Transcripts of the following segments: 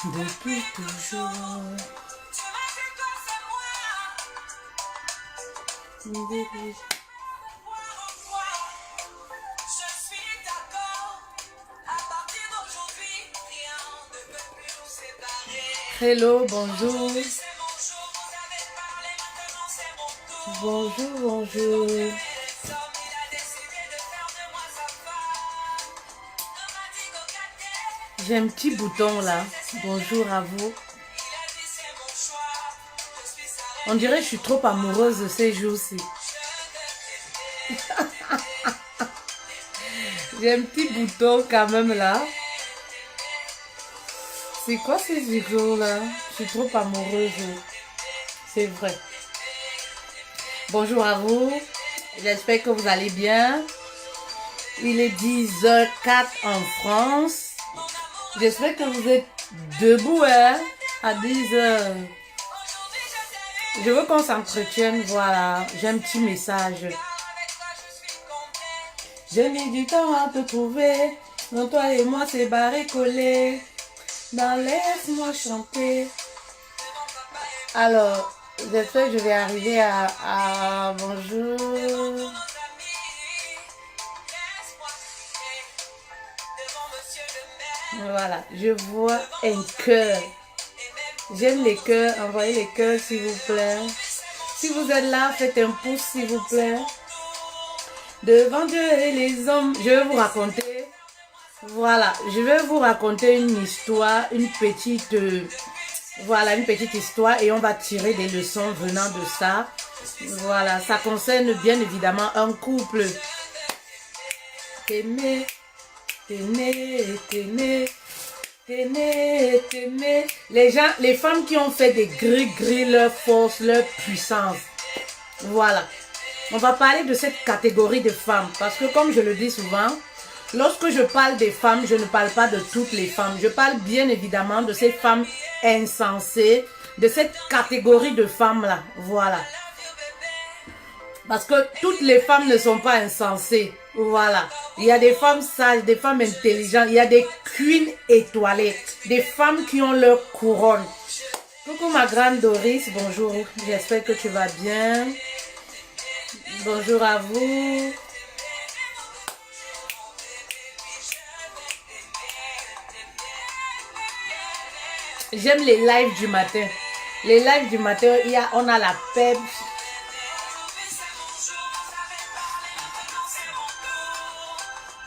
depuis toujours. Depuis- Hello, bonjour. Bonjour, bonjour. J'ai un petit bouton là. Bonjour à vous. On dirait que je suis trop amoureuse de ces jours-ci. J'ai un petit bouton quand même là. C'est quoi ces vidéos là? Je suis trop amoureuse. C'est vrai. Bonjour à vous. J'espère que vous allez bien. Il est 10h04 en France. J'espère que vous êtes debout hein, à 10h. Je veux qu'on s'entretienne, voilà. J'ai un petit message. J'ai mis du temps à te trouver. Dans toi et moi, c'est barré collé. Dans laisse-moi chanter. Alors, j'espère que je vais arriver à bonjour. Voilà, je vois un cœur. J'aime les cœurs. Envoyez les cœurs, s'il vous plaît. Si vous êtes là, faites un pouce, s'il vous plaît. Devant Dieu et les hommes, je vais vous raconter. Voilà, je vais vous raconter une histoire, une petite histoire et on va tirer des leçons venant de ça. Voilà, ça concerne bien évidemment un couple. T'aimer, t'aimer, t'aimer, t'aimer, t'aimer. Les gens, les femmes qui ont fait des gris-gris, leur force, leur puissance. Voilà. On va parler de cette catégorie de femmes parce que comme je le dis souvent, lorsque je parle des femmes, je ne parle pas de toutes les femmes. Je parle bien évidemment de ces femmes insensées, de cette catégorie de femmes-là. Voilà. Parce que toutes les femmes ne sont pas insensées. Voilà. Il y a des femmes sages, des femmes intelligentes. Il y a des queens étoilées. Des femmes qui ont leur couronne. Coucou ma grande Doris, bonjour. J'espère que tu vas bien. Bonjour à vous. J'aime les lives du matin. Les lives du matin, on a la pep.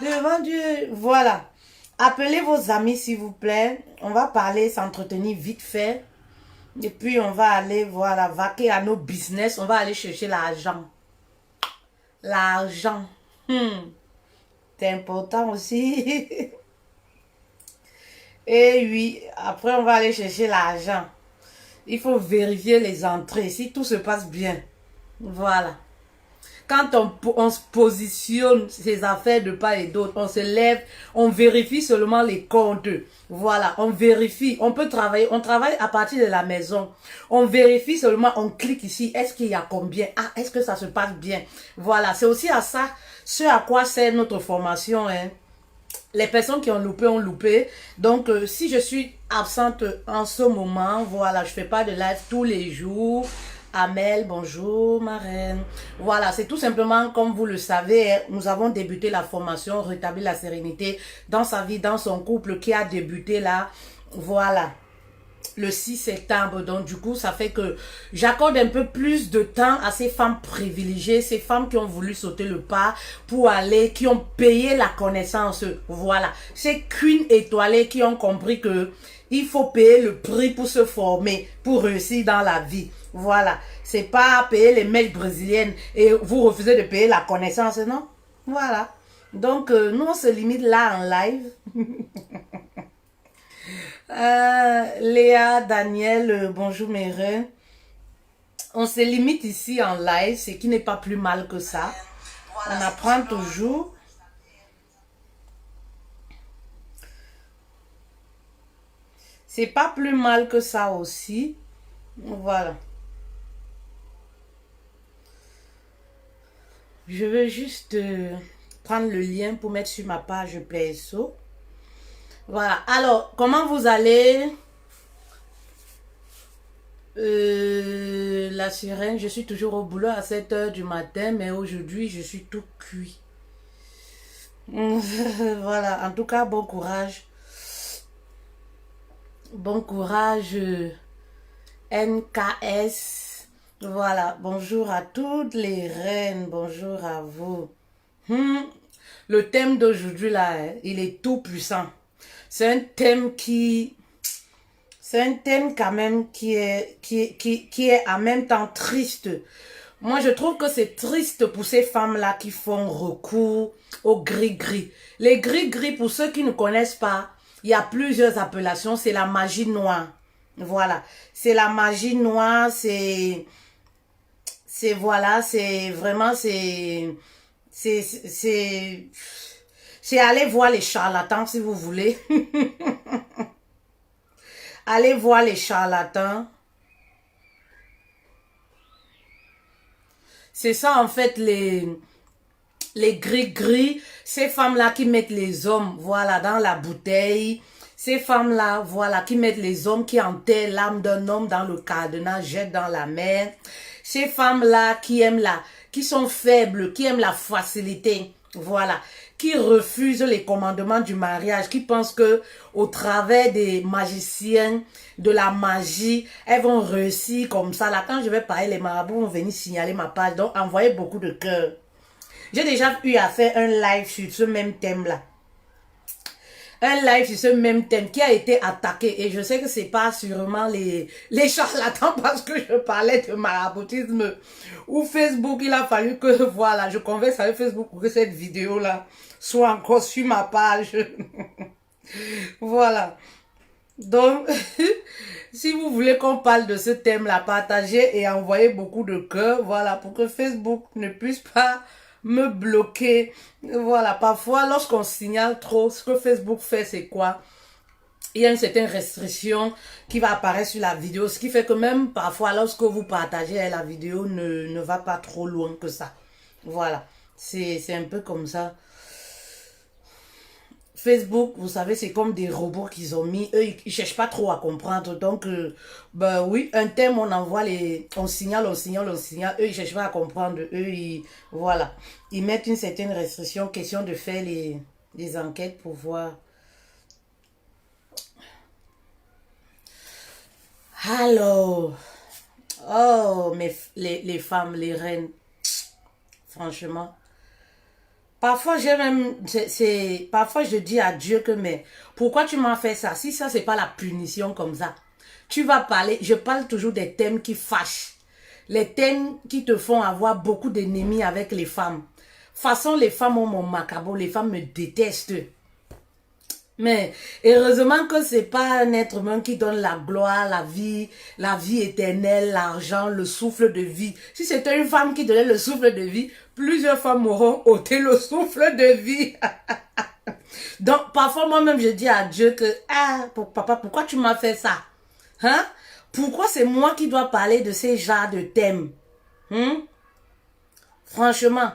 Devant Dieu, voilà. Appelez vos amis s'il vous plaît. On va parler, s'entretenir vite fait. Et puis on va aller, voilà, vaquer à nos business. On va aller chercher l'argent. L'argent. C'est important aussi. Et oui, après on va aller chercher l'argent. Il faut vérifier les entrées, si tout se passe bien. Voilà. Quand on se positionne ses affaires de part et d'autre, on se lève, on vérifie seulement les comptes. Voilà, on vérifie. On peut travailler, on travaille à partir de la maison. On vérifie seulement, on clique ici. Est-ce qu'il y a combien? Ah, est-ce que ça se passe bien? Voilà, c'est aussi à ça, ce à quoi sert notre formation, hein. Les personnes qui ont loupé, ont loupé. Donc, si je suis absente en ce moment, voilà, je fais pas de live tous les jours. Amel, bonjour, ma reine. Voilà, c'est tout simplement, comme vous le savez, nous avons débuté la formation Rétablir la sérénité dans sa vie, dans son couple qui a débuté là. Voilà. Le 6 septembre, donc du coup ça fait que j'accorde un peu plus de temps à ces femmes privilégiées, ces femmes qui ont voulu sauter le pas pour aller, qui ont payé la connaissance, voilà, ces queens étoilées qui ont compris que il faut payer le prix pour se former, pour réussir dans la vie, voilà, c'est pas payer les mecs brésiliennes et vous refusez de payer la connaissance, non, voilà, donc nous on se limite là en live. Léa, Daniel, bonjour mes reins. On se limite ici en live, ce qui n'est pas plus mal que ça. On apprend toujours. C'est pas plus mal que ça aussi. Voilà. Je veux juste prendre le lien pour mettre sur ma page PSO. Voilà. Alors, comment vous allez? La sirène, je suis toujours au boulot à 7 h du matin, mais aujourd'hui, je suis tout cuit. Voilà, en tout cas, bon courage. Bon courage, NKS. Voilà, bonjour à toutes les reines, bonjour à vous. Le thème d'aujourd'hui, là, hein, il est tout puissant. C'est un thème qui... C'est un thème quand même qui est en même temps triste. Moi, je trouve que c'est triste pour ces femmes-là qui font recours au gris-gris. Les gris-gris, pour ceux qui ne connaissent pas, il y a plusieurs appellations. C'est la magie noire. Voilà. C'est la magie noire. Voilà, c'est vraiment, c'est aller voir les charlatans si vous voulez. Allez voir les charlatans. C'est ça en fait les gris-gris. Ces femmes-là qui mettent les hommes, voilà, dans la bouteille. Ces femmes-là, voilà, qui mettent les hommes, qui enterrent l'âme d'un homme dans le cadenas, jettent dans la mer. Ces femmes-là qui sont faibles, qui aiment la facilité, voilà, qui refusent les commandements du mariage, qui pensent que au travers des magiciens, de la magie, elles vont réussir comme ça. Là, quand je vais parler, les marabouts vont venir signaler ma page, donc envoyez beaucoup de cœurs. J'ai déjà eu à faire un live sur ce même thème-là. Un live sur ce même thème qui a été attaqué. Et je sais que c'est pas sûrement les charlatans parce que je parlais de maraboutisme ou Facebook. Il a fallu que, voilà, je converse avec Facebook pour que cette vidéo-là soit encore sur ma page. Voilà. Donc, si vous voulez qu'on parle de ce thème-là, partagez et envoyez beaucoup de cœurs, voilà, pour que Facebook ne puisse pas me bloquer. Voilà, parfois, lorsqu'on signale trop, ce que Facebook fait, c'est quoi? Il y a une certaine restriction qui va apparaître sur la vidéo, ce qui fait que même parfois, lorsque vous partagez, la vidéo ne va pas trop loin que ça. Voilà, c'est un peu comme ça. Facebook, vous savez, c'est comme des robots qu'ils ont mis. Eux, ils cherchent pas trop à comprendre. Donc, ben oui, un thème, on envoie on signale. Eux, ils cherchent pas à comprendre. Eux, voilà. Ils mettent une certaine restriction, question de faire les enquêtes pour voir. Alors, oh, mais les femmes, les reines, franchement. Parfois, parfois je dis à Dieu que, mais pourquoi tu m'as fait ça? Si ça, c'est pas la punition comme ça. Tu vas parler, je parle toujours des thèmes qui fâchent. Les thèmes qui te font avoir beaucoup d'ennemis avec les femmes. Façon, les femmes ont mon macabre, les femmes me détestent. Mais heureusement que c'est pas un être humain qui donne la gloire, la vie éternelle, l'argent, le souffle de vie. Si c'était une femme qui donnait le souffle de vie, plusieurs femmes auront ôté le souffle de vie. Donc parfois moi-même je dis à Dieu que papa, pourquoi tu m'as fait ça? Hein? Pourquoi c'est moi qui dois parler de ces genres de thèmes? Franchement.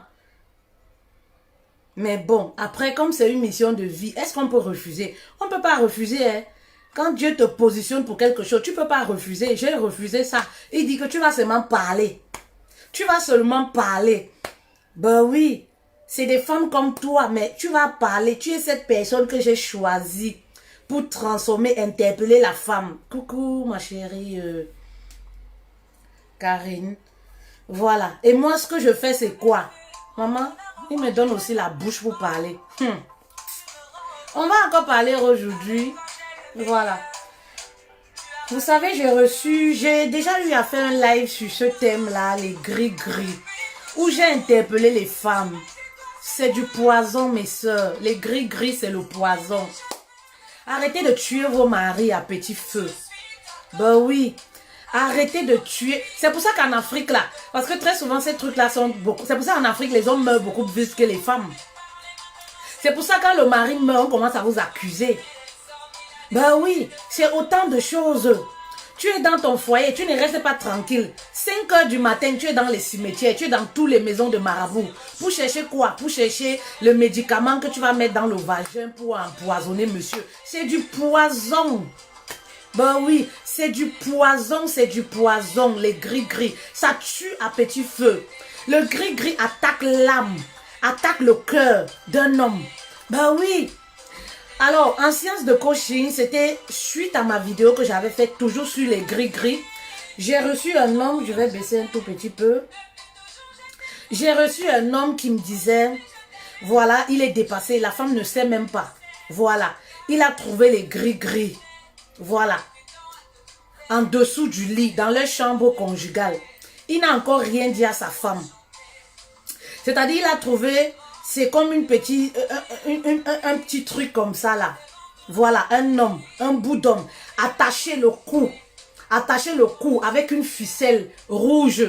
Mais bon, après, comme c'est une mission de vie, est-ce qu'on peut refuser? On ne peut pas refuser, hein. Quand Dieu te positionne pour quelque chose, tu ne peux pas refuser. J'ai refusé ça. Il dit que tu vas seulement parler. Tu vas seulement parler. Ben oui, c'est des femmes comme toi, mais tu vas parler. Tu es cette personne que j'ai choisie pour transformer, interpeller la femme. Coucou, ma chérie Karine. Voilà. Et moi, ce que je fais, c'est quoi? Maman, il me donne aussi la bouche pour parler. On va encore parler aujourd'hui. Voilà. Vous savez, j'ai déjà eu à faire un live sur ce thème-là, les gris-gris, où j'ai interpellé les femmes. C'est du poison, mes soeurs. Les gris-gris, c'est le poison. Arrêtez de tuer vos maris à petit feu. Ben oui. Arrêtez de tuer. C'est pour ça qu'en Afrique, là, parce que très souvent, ces trucs-là sont beaucoup... C'est pour ça qu'en Afrique, les hommes meurent beaucoup plus que les femmes. C'est pour ça que quand le mari meurt, on commence à vous accuser. Ben oui, c'est autant de choses. Tu es dans ton foyer, tu ne restes pas tranquille. 5 h du matin, tu es dans les cimetières, tu es dans toutes les maisons de marabout. Pour chercher quoi? Pour chercher le médicament que tu vas mettre dans le vagin pour empoisonner monsieur. C'est du poison. Ben oui, c'est du poison, les gris-gris. Ça tue à petit feu. Le gris-gris attaque l'âme, attaque le cœur d'un homme. Ben oui. Alors, en séance de coaching, c'était suite à ma vidéo que j'avais faite toujours sur les gris-gris. J'ai reçu un homme, je vais baisser un tout petit peu. J'ai reçu un homme qui me disait, voilà, il est dépassé, la femme ne sait même pas. Voilà, il a trouvé les gris-gris. Voilà, en dessous du lit, dans leur chambre conjugale. Il n'a encore rien dit à sa femme. C'est-à-dire, il a trouvé, c'est comme une petite, un petit truc comme ça là. Voilà, un homme, un bout d'homme, attaché le cou avec une ficelle rouge.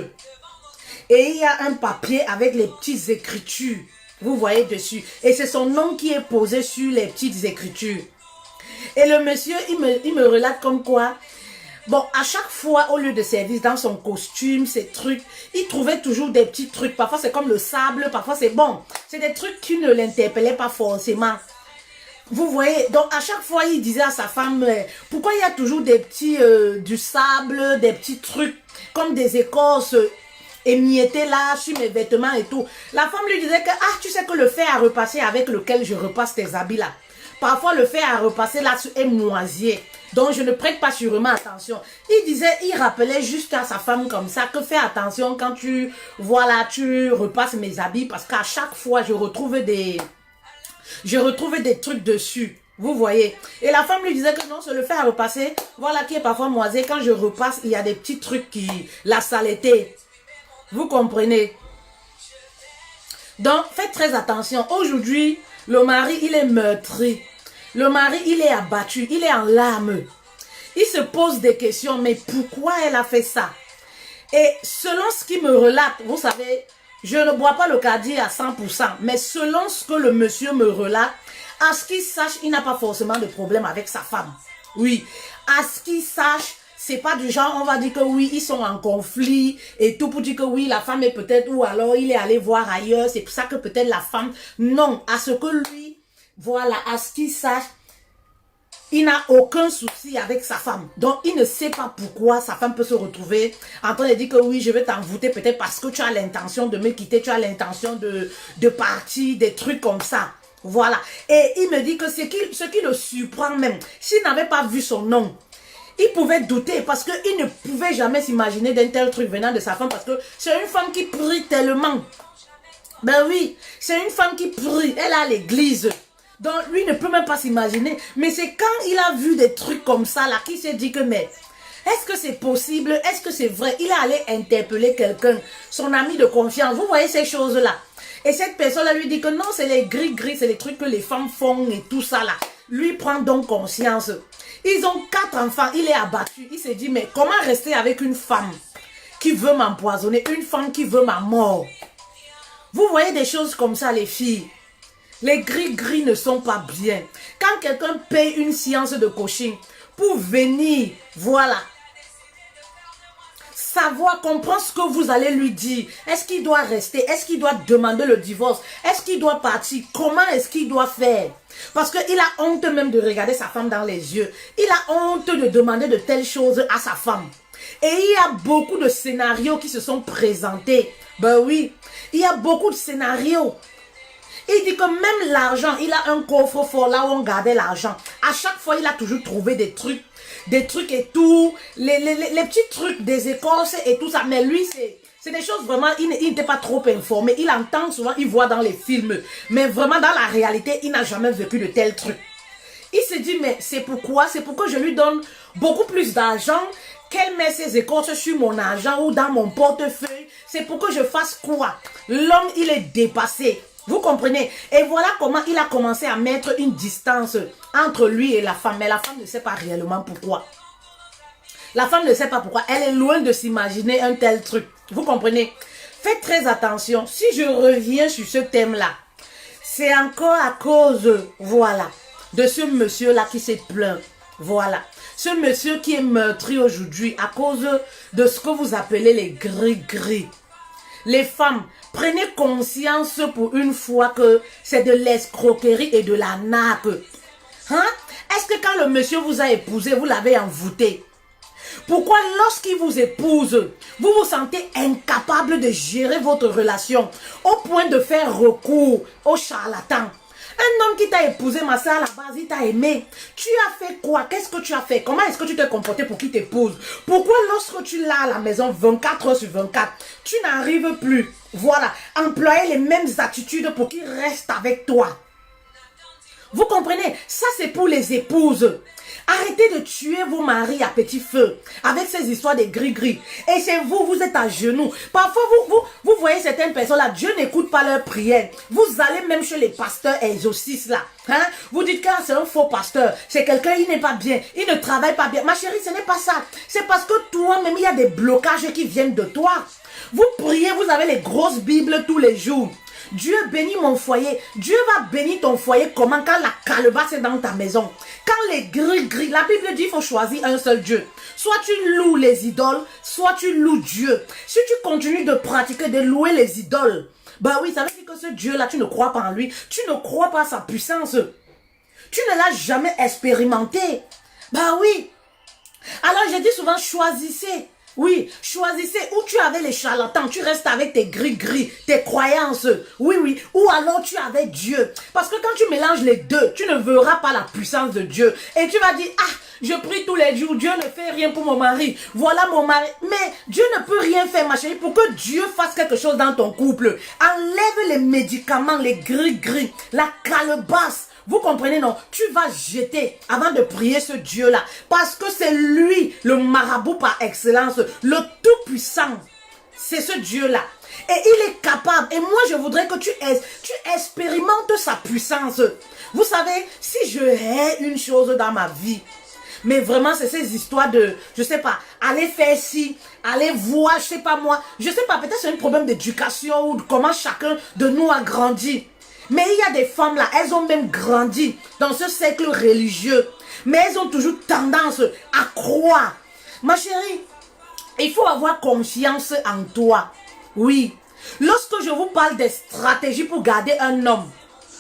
Et il y a un papier avec les petites écritures. Vous voyez dessus. Et c'est son nom qui est posé sur les petites écritures. Et le monsieur, il me relate comme quoi, bon, à chaque fois, au lieu de service, dans son costume, ces trucs, il trouvait toujours des petits trucs. Parfois, c'est comme le sable, parfois, c'est bon. C'est des trucs qui ne l'interpellaient pas forcément. Vous voyez, donc à chaque fois, il disait à sa femme, pourquoi il y a toujours des petits, du sable, des petits trucs, comme des écorces émiettées là, sur mes vêtements et tout. La femme lui disait que, ah, tu sais que le fer à repasser avec lequel je repasse tes habits là, parfois le fer à repasser là est moisier. Donc je ne prête pas sûrement attention. Il disait, il rappelait juste à sa femme comme ça que fais attention quand tu, voilà, tu repasses mes habits parce qu'à chaque fois je retrouvais des trucs dessus. Vous voyez. Et la femme lui disait que non, c'est le fer à repasser, voilà, qui est parfois moisi. Quand je repasse, il y a des petits trucs qui, la saleté. Vous comprenez? Donc, faites très attention. Aujourd'hui, le mari, il est meurtri. Le mari, il est abattu. Il est en larmes. Il se pose des questions. Mais pourquoi elle a fait ça? Et selon ce qu'il me relate, vous savez, je ne bois pas le caddie à 100%. Mais selon ce que le monsieur me relate, à ce qu'il sache, il n'a pas forcément de problème avec sa femme. Oui. À ce qu'il sache, c'est pas du genre, on va dire que oui, ils sont en conflit et tout pour dire que oui, la femme est peut-être, ou alors il est allé voir ailleurs, c'est pour ça que peut-être la femme, non, à ce que lui, voilà, à ce qu'il sache, il n'a aucun souci avec sa femme. Donc, il ne sait pas pourquoi sa femme peut se retrouver en train de dire que oui, je vais t'envoûter peut-être parce que tu as l'intention de me quitter, tu as l'intention de partir, des trucs comme ça. Voilà. Et il me dit que ce qui le surprend même, s'il n'avait pas vu son nom, il pouvait douter parce qu'il ne pouvait jamais s'imaginer d'un tel truc venant de sa femme parce que c'est une femme qui prie tellement. Ben oui, c'est une femme qui prie, elle a l'église. Donc lui ne peut même pas s'imaginer. Mais c'est quand il a vu des trucs comme ça là qu'il s'est dit que mais est-ce que c'est possible? Est-ce que c'est vrai? Il est allé interpeller quelqu'un, son ami de confiance. Vous voyez ces choses-là. Et cette personne-là lui dit que non, c'est les gris-gris, c'est les trucs que les femmes font et tout ça là. Lui prend donc conscience. Ils ont 4 enfants, il est abattu. Il s'est dit, mais comment rester avec une femme qui veut m'empoisonner, une femme qui veut ma mort? Vous voyez des choses comme ça, les filles. Les gris-gris ne sont pas bien. Quand quelqu'un paye une séance de coaching pour venir, voilà, savoir, comprendre ce que vous allez lui dire. Est-ce qu'il doit rester? Est-ce qu'il doit demander le divorce? Est-ce qu'il doit partir? Comment est-ce qu'il doit faire? Parce qu'il a honte même de regarder sa femme dans les yeux. Il a honte de demander de telles choses à sa femme. Et il y a beaucoup de scénarios qui se sont présentés. Ben oui, il y a beaucoup de scénarios. Il dit que même l'argent, il a un coffre-fort là où on gardait l'argent. À chaque fois, il a toujours trouvé des trucs et tout, les petits trucs, des écorces et tout ça. Mais lui, c'est des choses vraiment, il n'était pas trop informé. Il entend souvent, il voit dans les films. Mais vraiment, dans la réalité, il n'a jamais vécu de tels trucs. Il se dit, mais c'est pourquoi je lui donne beaucoup plus d'argent, qu'elle met ses écorces sur mon argent ou dans mon portefeuille. C'est pour que je fasse quoi? L'homme, il est dépassé. Vous comprenez? Et voilà comment il a commencé à mettre une distance entre lui et la femme. Mais la femme ne sait pas réellement pourquoi. La femme ne sait pas pourquoi. Elle est loin de s'imaginer un tel truc. Vous comprenez? Faites très attention. Si je reviens sur ce thème-là, c'est encore à cause, voilà, de ce monsieur-là qui s'est plaint. Voilà. Ce monsieur qui est meurtri aujourd'hui à cause de ce que vous appelez les gris-gris. Les femmes, prenez conscience pour une fois que c'est de l'escroquerie et de la nappe. Hein? Est-ce que quand le monsieur vous a épousé, vous l'avez envoûté? Pourquoi lorsqu'il vous épouse, vous vous sentez incapable de gérer votre relation au point de faire recours au charlatan? Un homme qui t'a épousé, ma soeur, à la base, il t'a aimé. Tu as fait quoi? Qu'est-ce que tu as fait? Comment est-ce que tu t'es comporté pour qu'il t'épouse? Pourquoi lorsque tu l'as à la maison 24 heures sur 24, tu n'arrives plus, voilà, employer les mêmes attitudes pour qu'il reste avec toi? Vous comprenez? Ça, c'est pour les épouses. Arrêtez de tuer vos maris à petit feu avec ces histoires de gris-gris. Et c'est vous, vous êtes à genoux. Parfois, vous voyez certaines personnes là, Dieu n'écoute pas leurs prières. Vous allez même chez les pasteurs exorcistes là. Hein? Vous dites que c'est un faux pasteur. C'est quelqu'un, il n'est pas bien. Il ne travaille pas bien. Ma chérie, ce n'est pas ça. C'est parce que toi-même, il y a des blocages qui viennent de toi. Vous priez, vous avez les grosses Bibles tous les jours. Dieu bénit mon foyer. Dieu va bénir ton foyer comment? Quand la calebasse est dans ta maison. Quand les gris-gris, la Bible dit qu'il faut choisir un seul Dieu. Soit tu loues les idoles, soit tu loues Dieu. Si tu continues de pratiquer, de louer les idoles, bah oui, ça veut dire que ce Dieu-là, tu ne crois pas en lui. Tu ne crois pas à sa puissance. Tu ne l'as jamais expérimenté. Bah oui. Alors je dis souvent, choisissez. Oui, choisissez où tu avais les charlatans, tu restes avec tes gris-gris, tes croyances, oui, oui, ou alors tu avais Dieu. Parce que quand tu mélanges les deux, tu ne verras pas la puissance de Dieu. Et tu vas dire, ah, je prie tous les jours, Dieu ne fait rien pour mon mari, voilà mon mari. Mais Dieu ne peut rien faire, ma chérie, pour que Dieu fasse quelque chose dans ton couple. Enlève les médicaments, les gris-gris, la calebasse. Vous comprenez, non? Tu vas jeter avant de prier ce Dieu-là. Parce que c'est lui, le marabout par excellence, le tout-puissant. C'est ce Dieu-là. Et il est capable. Et moi, je voudrais que tu expérimentes sa puissance. Vous savez, si je hais une chose dans ma vie, mais vraiment, c'est ces histoires de, je sais pas, aller faire ci, aller voir, je sais pas moi. Je sais pas, peut-être c'est un problème d'éducation ou de comment chacun de nous a grandi. Mais il y a des femmes là, elles ont même grandi dans ce cercle religieux. Mais elles ont toujours tendance à croire. Ma chérie, il faut avoir confiance en toi. Oui. Lorsque je vous parle des stratégies pour garder un homme,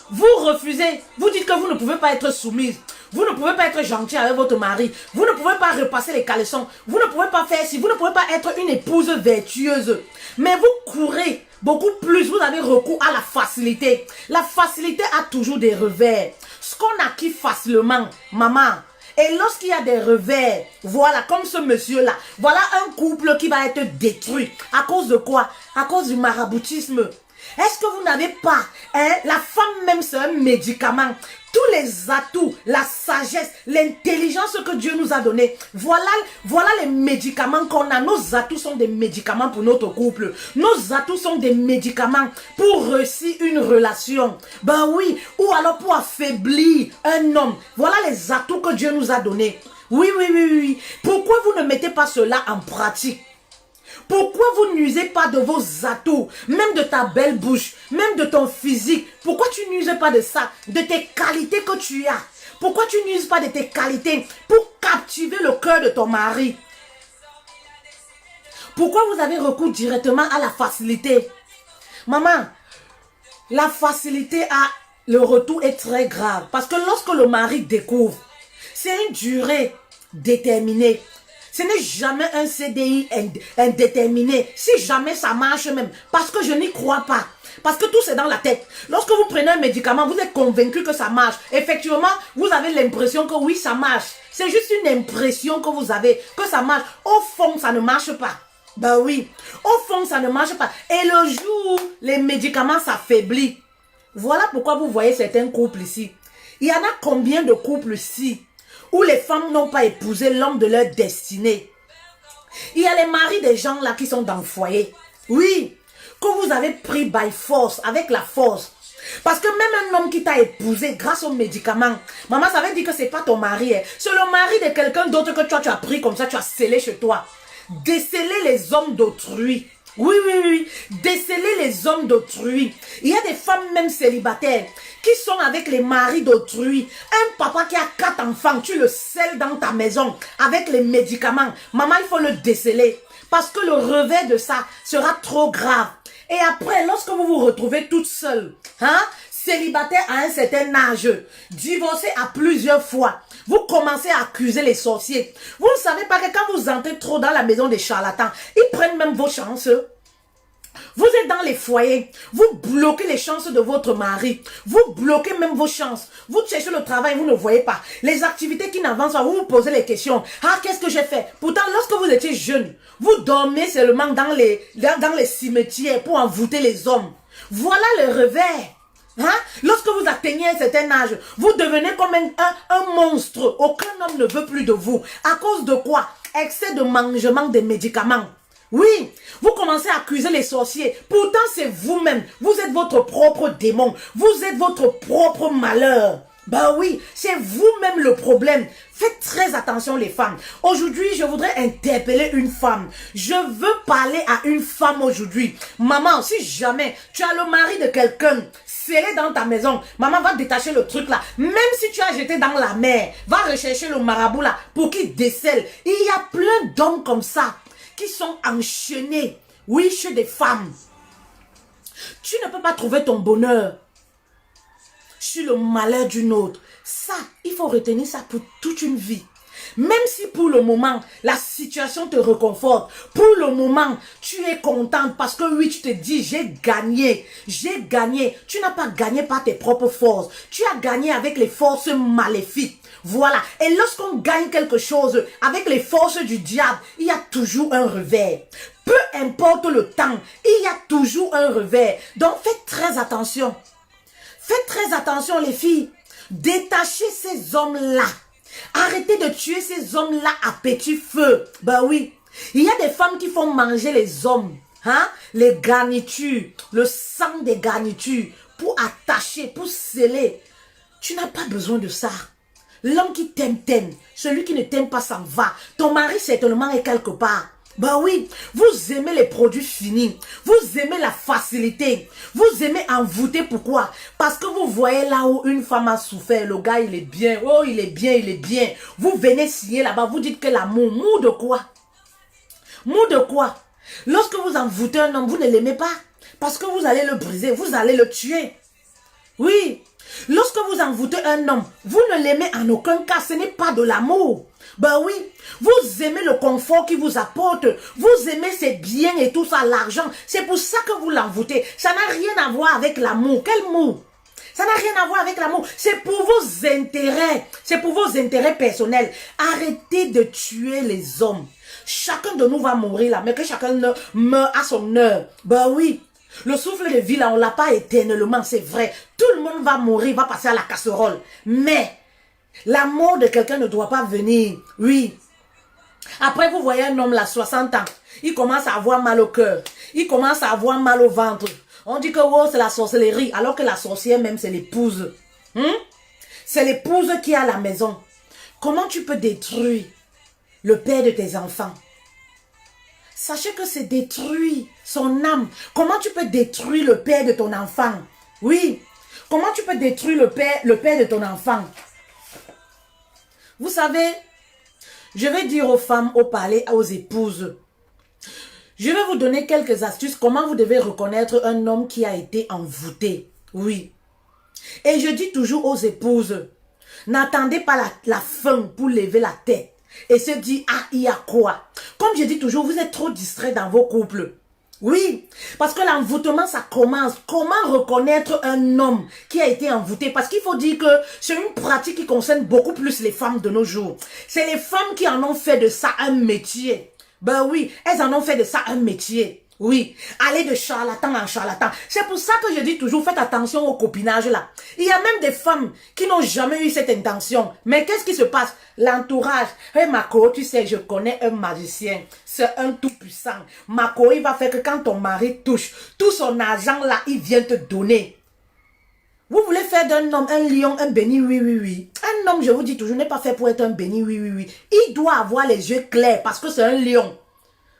vous refusez. Vous dites que vous ne pouvez pas être soumise. Vous ne pouvez pas être gentil avec votre mari. Vous ne pouvez pas repasser les caleçons. Vous ne pouvez pas faire ci. Vous ne pouvez pas être une épouse vertueuse. Mais vous courez beaucoup plus. Vous avez recours à la facilité. La facilité a toujours des revers. Ce qu'on acquit facilement, maman. Et lorsqu'il y a des revers, voilà, comme ce monsieur-là, voilà un couple qui va être détruit. À cause de quoi? À cause du maraboutisme. Est-ce que vous n'avez pas, hein, la femme même c'est un médicament. Tous les atouts, la sagesse, l'intelligence que Dieu nous a donnée. Voilà les médicaments qu'on a. Nos atouts sont des médicaments pour notre couple. Nos atouts sont des médicaments pour réussir une relation. Ben oui, ou alors pour affaiblir un homme. Voilà les atouts que Dieu nous a donnés. Oui, oui, oui, oui. Pourquoi vous ne mettez pas cela en pratique? Pourquoi vous n'usez pas de vos atouts, même de ta belle bouche, même de ton physique? Pourquoi tu n'uses pas de ça, de tes qualités que tu as? Pourquoi tu n'uses pas de tes qualités pour captiver le cœur de ton mari? Pourquoi vous avez recours directement à la facilité? Maman, la facilité le retour est très grave. Parce que lorsque le mari découvre, c'est une durée déterminée. Ce n'est jamais un CDI indéterminé. Si jamais ça marche même. Parce que je n'y crois pas. Parce que tout c'est dans la tête. Lorsque vous prenez un médicament, vous êtes convaincu que ça marche. Effectivement, vous avez l'impression que oui, ça marche. C'est juste une impression que vous avez, que ça marche. Au fond, ça ne marche pas. Ben oui. Au fond, ça ne marche pas. Et le jour où les médicaments s'affaiblissent, voilà pourquoi vous voyez certains couples ici. Il y en a combien de couples ici où les femmes n'ont pas épousé l'homme de leur destinée? Il y a les maris des gens là qui sont dans le foyer. Oui, que vous avez pris by force, avec la force. Parce que même un homme qui t'a épousé grâce aux médicaments, maman, ça veut dire que c'est pas ton mari. Hein. C'est le mari de quelqu'un d'autre que toi tu as pris comme ça, tu as scellé chez toi. Déceler les hommes d'autrui. Oui, oui, oui. Déceler les hommes d'autrui. Il y a des femmes même célibataires qui sont avec les maris d'autrui. Un papa qui a 4 enfants, tu le scelles dans ta maison avec les médicaments. Maman, il faut le déceler. Parce que le revers de ça sera trop grave. Et après, lorsque vous vous retrouvez toute seule, hein, célibataire à un certain âge, divorcé à plusieurs fois, vous commencez à accuser les sorciers. Vous ne savez pas que quand vous entrez trop dans la maison des charlatans, ils prennent même vos chances. Vous êtes dans les foyers, vous bloquez les chances de votre mari, vous bloquez même vos chances, vous cherchez le travail, vous ne voyez pas, les activités qui n'avancent pas, vous vous posez les questions, ah qu'est-ce que j'ai fait? Pourtant lorsque vous étiez jeune, vous dormiez seulement dans les cimetières pour envoûter les hommes. Voilà le revers. Hein? Lorsque vous atteignez un certain âge, vous devenez comme un monstre, aucun homme ne veut plus de vous. À cause de quoi? Excès de mangement des médicaments. Oui, vous commencez à accuser les sorciers. Pourtant, c'est vous-même. Vous êtes votre propre démon. Vous êtes votre propre malheur. Ben oui, c'est vous-même le problème. Faites très attention les femmes. Aujourd'hui, je voudrais interpeller une femme. Je veux parler à une femme aujourd'hui. Maman, si jamais tu as le mari de quelqu'un scellé dans ta maison, maman va détacher le truc là. Même si tu as jeté dans la mer, va rechercher le marabout là pour qu'il décèle. Il y a plein d'hommes comme ça qui sont enchaînés, oui, chez des femmes. Tu ne peux pas trouver ton bonheur sur le malheur d'une autre. Ça, il faut retenir ça pour toute une vie. Même si pour le moment, la situation te réconforte, pour le moment, tu es contente parce que oui, tu te dis, j'ai gagné, j'ai gagné. Tu n'as pas gagné par tes propres forces, tu as gagné avec les forces maléfiques. Voilà. Et lorsqu'on gagne quelque chose avec les forces du diable, il y a toujours un revers. Peu importe le temps, il y a toujours un revers. Donc faites très attention. Faites très attention les filles. Détachez ces hommes-là. Arrêtez de tuer ces hommes-là à petit feu. Ben oui. Il y a des femmes qui font manger les hommes. Hein? Les garnitures. Le sang des garnitures. Pour attacher, pour sceller. Tu n'as pas besoin de ça. L'homme qui t'aime, t'aime. Celui qui ne t'aime pas, s'en va. Ton mari, certainement, est quelque part. Ben oui, vous aimez les produits finis. Vous aimez la facilité. Vous aimez envoûter. Pourquoi? Parce que vous voyez là où une femme a souffert. Le gars, il est bien. Oh, il est bien, il est bien. Vous venez signer là-bas. Vous dites que l'amour. Mou de quoi? Mou de quoi? Lorsque vous envoûtez un homme, vous ne l'aimez pas. Parce que vous allez le briser. Vous allez le tuer. Oui. Lorsque vous envoûtez un homme, vous ne l'aimez en aucun cas, ce n'est pas de l'amour. Ben oui, vous aimez le confort qu'il vous apporte, vous aimez ses biens et tout ça, l'argent. C'est pour ça que vous l'envoûtez. Ça n'a rien à voir avec l'amour. Quel amour? Ça n'a rien à voir avec l'amour. C'est pour vos intérêts. C'est pour vos intérêts personnels. Arrêtez de tuer les hommes. Chacun de nous va mourir là, mais que chacun meurt à son heure. Ben oui. Le souffle de vie là, on ne l'a pas éternellement, c'est vrai. Tout le monde va mourir, va passer à la casserole. Mais la mort de quelqu'un ne doit pas venir. Oui. Après, vous voyez un homme là, 60 ans. Il commence à avoir mal au cœur. Il commence à avoir mal au ventre. On dit que oh, c'est la sorcellerie. Alors que la sorcière même, c'est l'épouse. C'est l'épouse qui est à la maison. Comment tu peux détruire le père de tes enfants? Sachez que c'est détruire son âme. Comment tu peux détruire le père de ton enfant? Oui. Comment tu peux détruire le père de ton enfant? Vous savez, je vais dire aux femmes, au palais, aux épouses. Je vais vous donner quelques astuces. Comment vous devez reconnaître un homme qui a été envoûté. Oui. Et je dis toujours aux épouses, n'attendez pas la fin pour lever la tête. Et se dit, ah, il y a quoi? Comme je dis toujours, vous êtes trop distraits dans vos couples. Oui, parce que l'envoûtement, ça commence. Comment reconnaître un homme qui a été envoûté? Parce qu'il faut dire que c'est une pratique qui concerne beaucoup plus les femmes de nos jours. C'est les femmes qui en ont fait de ça un métier. Ben oui, elles en ont fait de ça un métier. Oui, aller de charlatan en charlatan. C'est pour ça que je dis toujours, faites attention au copinage là. Il y a même des femmes qui n'ont jamais eu cette intention. Mais qu'est-ce qui se passe? L'entourage. Hey Mako, tu sais, je connais un magicien. C'est un tout puissant. Mako, il va faire que quand ton mari touche, tout son argent là, il vient te donner. Vous voulez faire d'un homme un lion, un béni, oui, oui, oui. Un homme, je vous dis toujours, n'est pas fait pour être un béni, oui, oui, oui. Il doit avoir les yeux clairs parce que c'est un lion.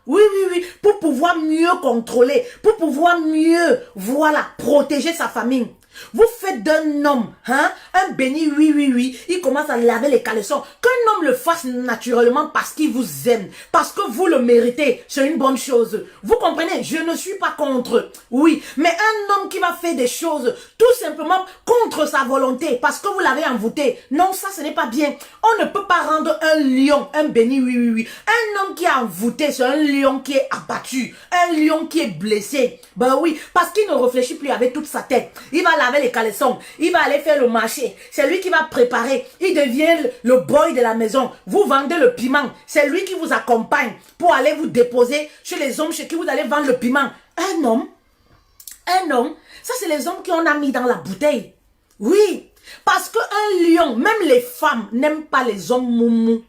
Oui, oui, oui, pour pouvoir mieux contrôler, pour pouvoir mieux, voilà, protéger sa famille. Vous faites d'un homme, hein, un béni, oui, oui, oui, il commence à laver les caleçons. Qu'un homme le fasse naturellement parce qu'il vous aime, parce que vous le méritez, c'est une bonne chose. Vous comprenez, je ne suis pas contre, oui, mais un homme qui va faire des choses tout simplement contre sa volonté, parce que vous l'avez envoûté, non, ça ce n'est pas bien. On ne peut pas rendre un lion, un béni, oui, oui, oui. Un homme qui est envoûté, c'est un lion qui est abattu, un lion qui est blessé. Ben oui, parce qu'il ne réfléchit plus avec toute sa tête. Il va laver les caleçons, il va aller faire le marché, c'est lui qui va préparer, il devient le boy de la maison, vous vendez le piment, c'est lui qui vous accompagne pour aller vous déposer chez les hommes chez qui vous allez vendre le piment. Un homme, ça c'est les hommes qu'on a mis dans la bouteille. Oui, parce qu'un lion, même les femmes n'aiment pas les hommes moumou.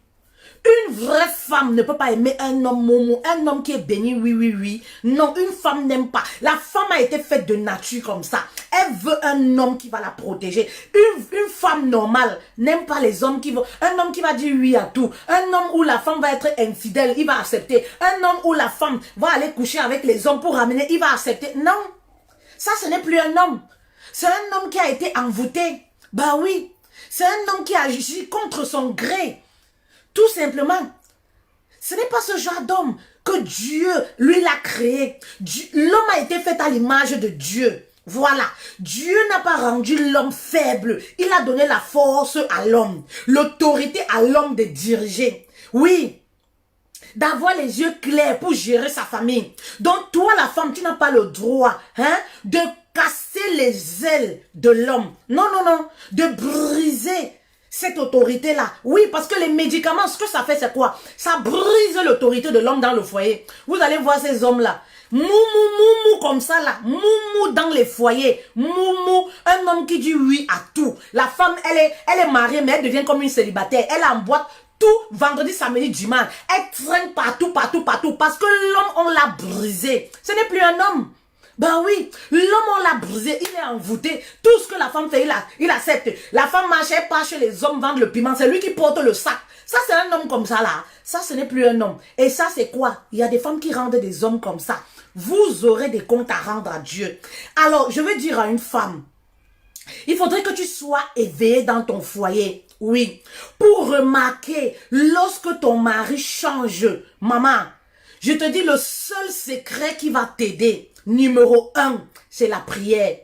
Une vraie femme ne peut pas aimer un homme momo, un homme qui est béni, oui, oui, oui. Non, une femme n'aime pas. La femme a été faite de nature comme ça. Elle veut un homme qui va la protéger. Une femme normale n'aime pas les hommes qui vont... Un homme qui va dire oui à tout. Un homme où la femme va être infidèle, il va accepter. Un homme où la femme va aller coucher avec les hommes pour ramener, il va accepter. Non, ça ce n'est plus un homme. C'est un homme qui a été envoûté. Bah oui, c'est un homme qui a agi contre son gré. Tout simplement, ce n'est pas ce genre d'homme que Dieu, lui, l'a créé. L'homme a été fait à l'image de Dieu. Voilà. Dieu n'a pas rendu l'homme faible. Il a donné la force à l'homme, l'autorité à l'homme de diriger. Oui. D'avoir les yeux clairs pour gérer sa famille. Donc, toi, la femme, tu n'as pas le droit, hein, de casser les ailes de l'homme. Non, non, non. De briser cette autorité-là. Oui, parce que les médicaments, ce que ça fait, c'est quoi? Ça brise l'autorité de l'homme dans le foyer. Vous allez voir ces hommes-là. Moumou comme ça, là. Moumou dans les foyers. Moumou, un homme qui dit oui à tout. La femme, elle est mariée, mais elle devient comme une célibataire. Elle emboîte tout vendredi, samedi, dimanche. Elle traîne partout, partout, partout. Parce que l'homme, on l'a brisé. Ce n'est plus un homme. Ben oui, l'homme on l'a brisé, il est envoûté. Tout ce que la femme fait, il accepte. La femme marche, elle part chez les hommes vendre le piment. C'est lui qui porte le sac. Ça, c'est un homme comme ça là. Ça, ce n'est plus un homme. Et ça, c'est quoi? Il y a des femmes qui rendent des hommes comme ça. Vous aurez des comptes à rendre à Dieu. Alors, je veux dire à une femme, il faudrait que tu sois éveillé dans ton foyer. Oui. Pour remarquer lorsque ton mari change. Maman, je te dis le seul secret qui va t'aider. Numéro 1, c'est la prière.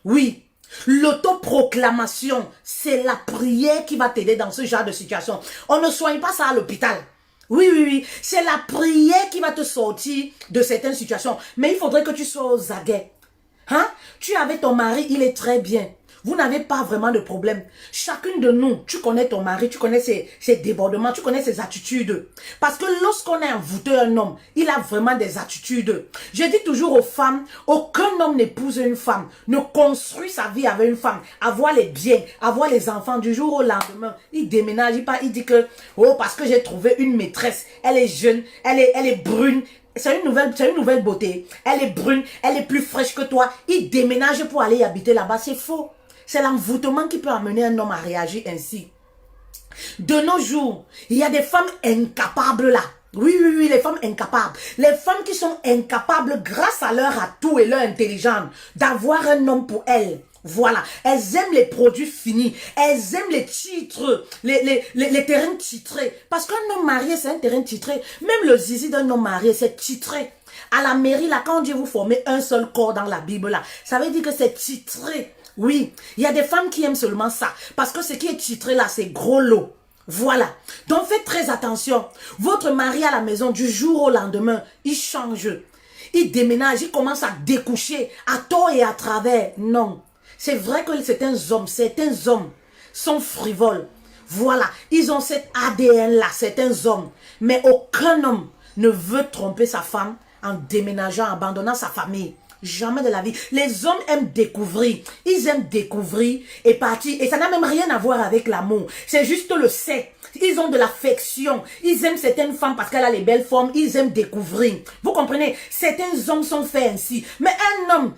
Oui, l'autoproclamation, c'est la prière qui va t'aider dans ce genre de situation. On ne soigne pas ça à l'hôpital. Oui, oui, oui, c'est la prière qui va te sortir de certaines situations. Mais il faudrait que tu sois aux aguets. Hein? Tu es avec ton mari, il est très bien. Vous n'avez pas vraiment de problème. Chacune de nous, tu connais ton mari, tu connais ses débordements, tu connais ses attitudes. Parce que lorsqu'on est envoûté un homme, il a vraiment des attitudes. Je dis toujours aux femmes, aucun homme n'épouse une femme, ne construit sa vie avec une femme. Avoir les biens, avoir les enfants du jour au lendemain. Il déménage, il dit que, oh, parce que j'ai trouvé une maîtresse, elle est jeune, elle est brune. C'est une nouvelle beauté. Elle est brune, elle est plus fraîche que toi. Il déménage pour aller habiter là-bas. C'est faux. C'est l'envoûtement qui peut amener un homme à réagir ainsi. De nos jours, il y a des femmes incapables là. Oui, oui, oui, les femmes incapables. Les femmes qui sont incapables grâce à leur atout et leur intelligence d'avoir un homme pour elles. Voilà, elles aiment les produits finis, elles aiment les titres, les terrains titrés. Parce qu'un homme marié, c'est un terrain titré. Même le zizi d'un homme marié, c'est titré. À la mairie, là, quand Dieu vous formez un seul corps dans la Bible, là, ça veut dire que c'est titré. Oui, il y a des femmes qui aiment seulement ça. Parce que ce qui est titré là, c'est gros lot. Voilà. Donc faites très attention. Votre mari à la maison, du jour au lendemain, il change. Il déménage, il commence à découcher à tort et à travers. Non. C'est vrai que certains hommes sont frivoles. Voilà. Ils ont cet ADN là, certains hommes. Mais aucun homme ne veut tromper sa femme en déménageant, en abandonnant sa famille. Jamais de la vie. Les hommes aiment découvrir. Ils aiment découvrir et partir. Et ça n'a même rien à voir avec l'amour. C'est juste le sexe. Ils ont de l'affection. Ils aiment certaines femmes parce qu'elle a les belles formes. Ils aiment découvrir. Vous comprenez? Certains hommes sont faits ainsi. Mais un homme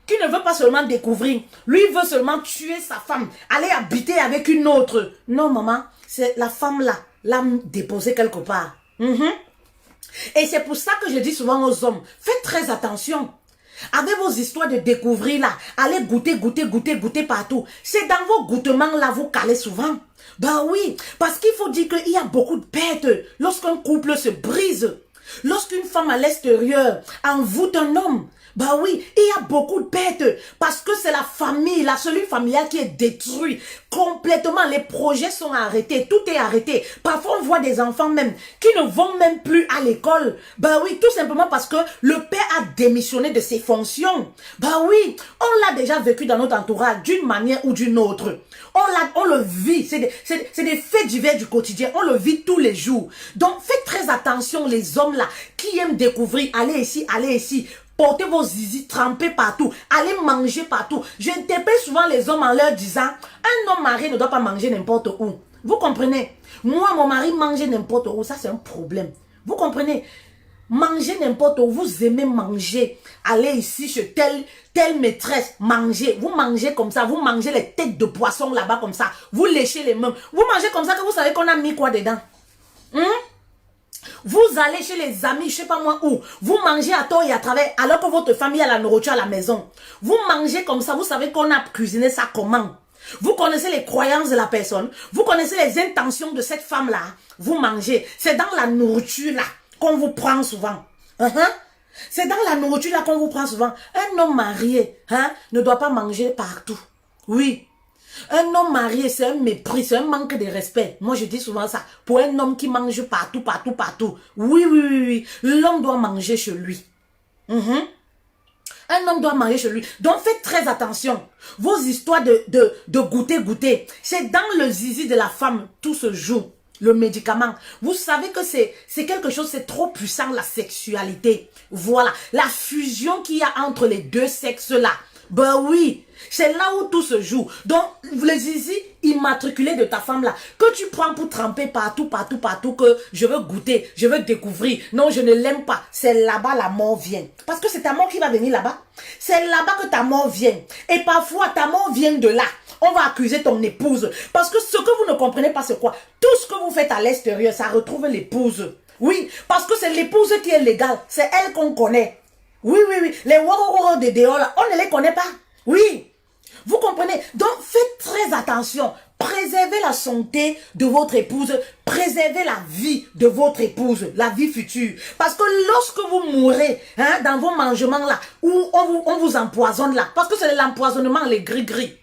qui ne veut pas seulement découvrir, lui veut seulement tuer sa femme, aller habiter avec une autre. Non, maman, c'est la femme là, l'âme déposée quelque part. Et c'est pour ça que je dis souvent aux hommes, faites très attention. Avec vos histoires de découvrir là, allez goûter, goûter, goûter, goûter partout. C'est dans vos goûtements là, vous calez souvent. Ben oui, parce qu'il faut dire qu'il y a beaucoup de pertes lorsqu'un couple se brise. Lorsqu'une femme à l'extérieur envoûte un homme, bah oui, il y a beaucoup de pertes parce que c'est la famille, la cellule familiale qui est détruite complètement. Les projets sont arrêtés, tout est arrêté. Parfois, on voit des enfants même qui ne vont même plus à l'école. Bah oui, tout simplement parce que le père a démissionné de ses fonctions. Bah oui, on l'a déjà vécu dans notre entourage d'une manière ou d'une autre. On le vit, c'est des faits divers du quotidien, on le vit tous les jours. Donc, faites très attention les hommes là qui aiment découvrir, allez ici. Portez vos zizi, trempez partout, allez manger partout. J'interpelle souvent les hommes en leur disant, un homme marié ne doit pas manger n'importe où. Vous comprenez? Moi, mon mari mange n'importe où, ça c'est un problème. Vous comprenez? Mangez n'importe où, vous aimez manger. Allez ici chez telle maîtresse, mangez. Vous mangez comme ça, vous mangez les têtes de poisson là-bas comme ça. Vous léchez les mains. Vous mangez comme ça que vous savez qu'on a mis quoi dedans? Vous allez chez les amis, je sais pas moi où. Vous mangez à tort et à travers alors que votre famille a la nourriture à la maison. Vous mangez comme ça, vous savez qu'on a cuisiné ça comment? Vous connaissez les croyances de la personne. Vous connaissez les intentions de cette femme-là. Vous mangez. C'est dans la nourriture là qu'on vous prend souvent. C'est dans la nourriture là qu'on vous prend souvent. Un homme marié ne doit pas manger partout. Oui. Un homme marié, c'est un mépris, c'est un manque de respect. Moi, je dis souvent ça. Pour un homme qui mange partout. Oui. L'homme doit manger chez lui. Un homme doit manger chez lui. Donc, faites très attention. Vos histoires de goûter, c'est dans le zizi de la femme tout se joue. Le médicament. Vous savez que c'est quelque chose, c'est trop puissant, la sexualité. Voilà. La fusion qu'il y a entre les deux sexes-là. Ben oui, c'est là où tout se joue. Donc, les zizi immatriculés de ta femme là, que tu prends pour tremper partout, que je veux goûter, je veux découvrir. Non, je ne l'aime pas. C'est là-bas la mort vient. Parce que c'est ta mort qui va venir là-bas. C'est là-bas que ta mort vient. Et parfois, ta mort vient de là. On va accuser ton épouse. Parce que ce que vous ne comprenez pas, c'est quoi? Tout ce que vous faites à l'extérieur, ça retrouve l'épouse. Oui, parce que c'est l'épouse qui est légale. C'est elle qu'on connaît. Oui. Les wouah de dehors là, on ne les connaît pas. Oui. Vous comprenez? Donc, faites très attention. Préservez la santé de votre épouse. Préservez la vie de votre épouse. La vie future. Parce que lorsque vous mourrez, dans vos mangements là, où on vous empoisonne là, parce que c'est l'empoisonnement, les gris-gris.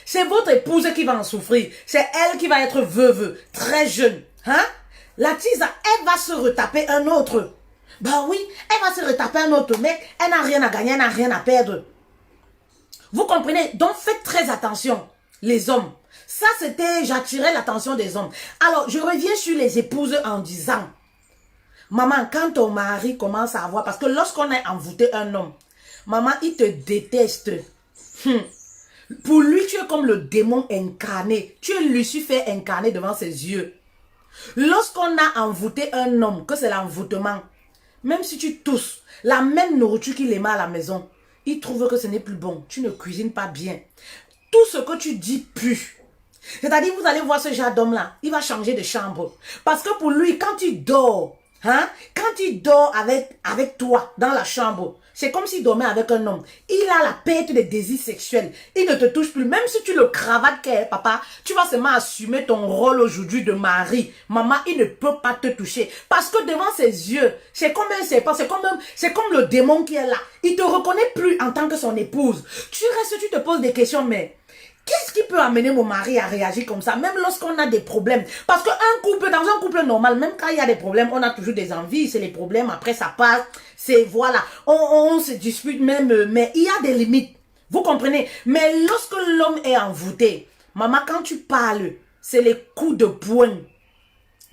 C'est votre épouse qui va en souffrir. C'est elle qui va être veuve, très jeune. La tisa, elle va se retaper un autre. Bah oui, elle va se retaper un autre mec. Elle n'a rien à gagner, elle n'a rien à perdre. Vous comprenez? Donc faites très attention, les hommes. Ça, c'était, j'attirais l'attention des hommes. Alors, je reviens sur les épouses en disant, maman, quand ton mari commence à avoir, parce que lorsqu'on a envoûté un homme, maman, il te déteste. Pour lui, tu es comme le démon incarné. Tu es Lucifer incarné devant ses yeux. Lorsqu'on a envoûté un homme, que c'est l'envoûtement, même si tu tousses, la même nourriture qu'il aimait à la maison, il trouve que ce n'est plus bon. Tu ne cuisines pas bien. Tout ce que tu dis pue. C'est-à-dire, vous allez voir ce genre d'homme-là, il va changer de chambre. Parce que pour lui, quand il dort, quand il dort avec toi dans la chambre, c'est comme s'il dormait avec un homme. Il a la perte des désirs sexuels. Il ne te touche plus. Même si tu le cravates, papa, tu vas seulement assumer ton rôle aujourd'hui de mari. Maman, il ne peut pas te toucher. Parce que devant ses yeux, c'est comme un serpent, c'est comme le démon qui est là. Il te reconnaît plus en tant que son épouse. Tu restes, tu te poses des questions, mais qu'est-ce qui peut amener mon mari à réagir comme ça, même lorsqu'on a des problèmes? Parce que dans un couple normal, même quand il y a des problèmes, on a toujours des envies, c'est les problèmes, après ça passe, c'est voilà, on se dispute même, mais il y a des limites, vous comprenez? Mais lorsque l'homme est envoûté, maman, quand tu parles, c'est les coups de poing.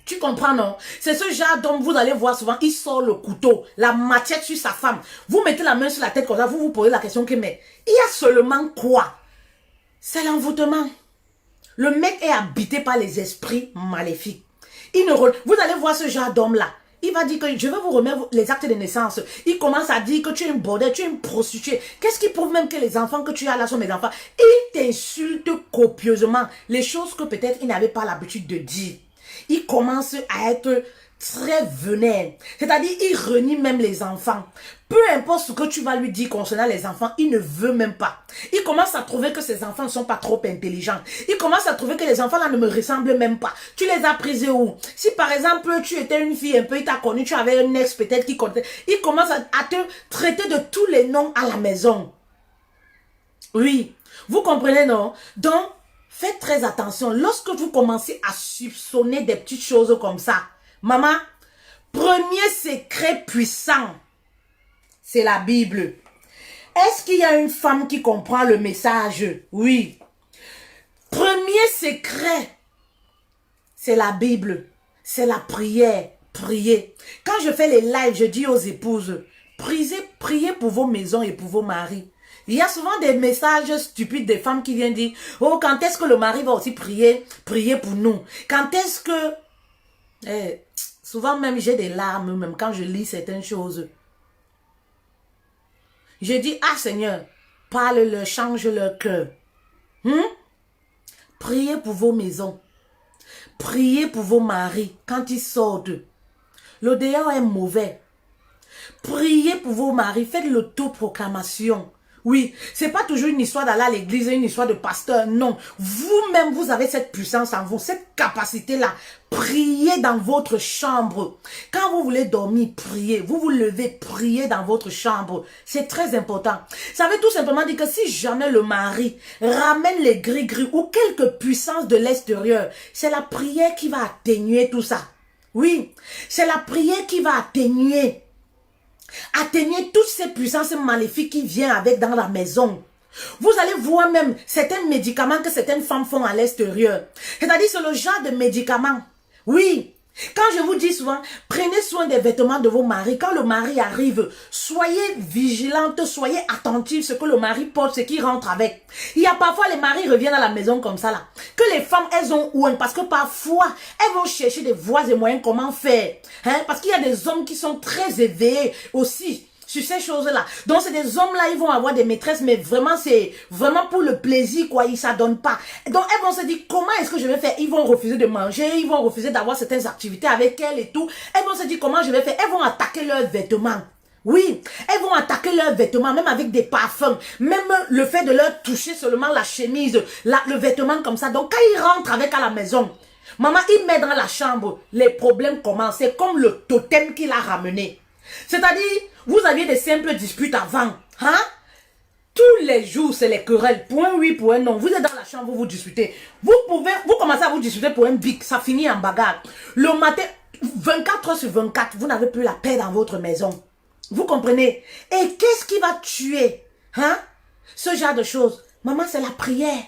Tu comprends, non? C'est ce genre d'homme, vous allez voir souvent, il sort le couteau, la machette sur sa femme. Vous mettez la main sur la tête comme ça, vous vous posez la question que, mais il y a seulement quoi? C'est l'envoûtement. Le mec est habité par les esprits maléfiques. Vous allez voir ce genre d'homme-là. Il va dire que je vais vous remettre les actes de naissance. Il commence à dire que tu es une bordel, tu es une prostituée. Qu'est-ce qui prouve même que les enfants que tu as là sont mes enfants? Il t'insulte copieusement. Les choses que peut-être il n'avait pas l'habitude de dire. Il commence à être très vénère. C'est-à-dire, il renie même les enfants. Peu importe ce que tu vas lui dire concernant les enfants, il ne veut même pas. Il commence à trouver que ses enfants ne sont pas trop intelligents. Il commence à trouver que les enfants là ne me ressemblent même pas. Tu les as prisés où? Si par exemple, tu étais une fille un peu, il t'a connu, tu avais un ex peut-être qui comptait. Il commence à te traiter de tous les noms à la maison. Oui, vous comprenez, non? Donc, faites très attention. Lorsque vous commencez à soupçonner des petites choses comme ça, maman, premier secret puissant, c'est la Bible. Est-ce qu'il y a une femme qui comprend le message? Oui. Premier secret, c'est la Bible. C'est la prière. Priez. Quand je fais les lives, je dis aux épouses, priez pour vos maisons et pour vos maris. Il y a souvent des messages stupides des femmes qui viennent dire, oh, quand est-ce que le mari va aussi prier? Priez pour nous. Quand est-ce que... souvent même, j'ai des larmes, même quand je lis certaines choses. Je dis, ah Seigneur, parle-leur, change leur cœur. Priez pour vos maisons. Priez pour vos maris quand ils sortent. Le dehors est mauvais. Priez pour vos maris, faites l'autoproclamation. Oui, c'est pas toujours une histoire d'aller à l'église, une histoire de pasteur, non. Vous-même, vous avez cette puissance en vous, cette capacité-là. Priez dans votre chambre. Quand vous voulez dormir, priez. Vous vous levez, priez dans votre chambre. C'est très important. Ça veut tout simplement dire que si jamais le mari ramène les gris-gris ou quelques puissances de l'extérieur, c'est la prière qui va atténuer tout ça. Oui, c'est la prière qui va atténuer toutes ces puissances maléfiques qui viennent avec dans la maison. Vous allez voir même certains médicaments que certaines femmes font à l'extérieur. C'est-à-dire c'est le genre de médicaments. Oui. Quand je vous dis souvent, prenez soin des vêtements de vos maris. Quand le mari arrive, soyez vigilante, soyez attentive ce que le mari porte, ce qu'il rentre avec. Il y a parfois les maris reviennent à la maison comme ça là. Que les femmes, elles ont ouin parce que parfois, elles vont chercher des voies et moyens comment faire. Parce qu'il y a des hommes qui sont très éveillés aussi sur ces choses-là. Donc, c'est des hommes-là, ils vont avoir des maîtresses, mais vraiment, c'est vraiment pour le plaisir, quoi. Ils ne s'adonnent pas. Donc, elles vont se dire, comment est-ce que je vais faire? Ils vont refuser de manger, ils vont refuser d'avoir certaines activités avec elles et tout. Elles vont se dire, comment je vais faire? Elles vont attaquer leurs vêtements. Oui, elles vont attaquer leurs vêtements, même avec des parfums. Même le fait de leur toucher seulement la chemise, le vêtement comme ça. Donc, quand ils rentrent avec à la maison, maman, ils mettent dans la chambre, les problèmes commencent. C'est comme le totem qu'il a ramené. C'est-à-dire, vous aviez des simples disputes avant. Tous les jours, c'est les querelles. Point oui, point non. Vous êtes dans la chambre, vous disputez. Vous commencez à vous disputer pour un bic. Ça finit en bagarre. Le matin, 24 heures sur 24, vous n'avez plus la paix dans votre maison. Vous comprenez? Et qu'est-ce qui va tuer ce genre de choses? Maman, c'est la prière.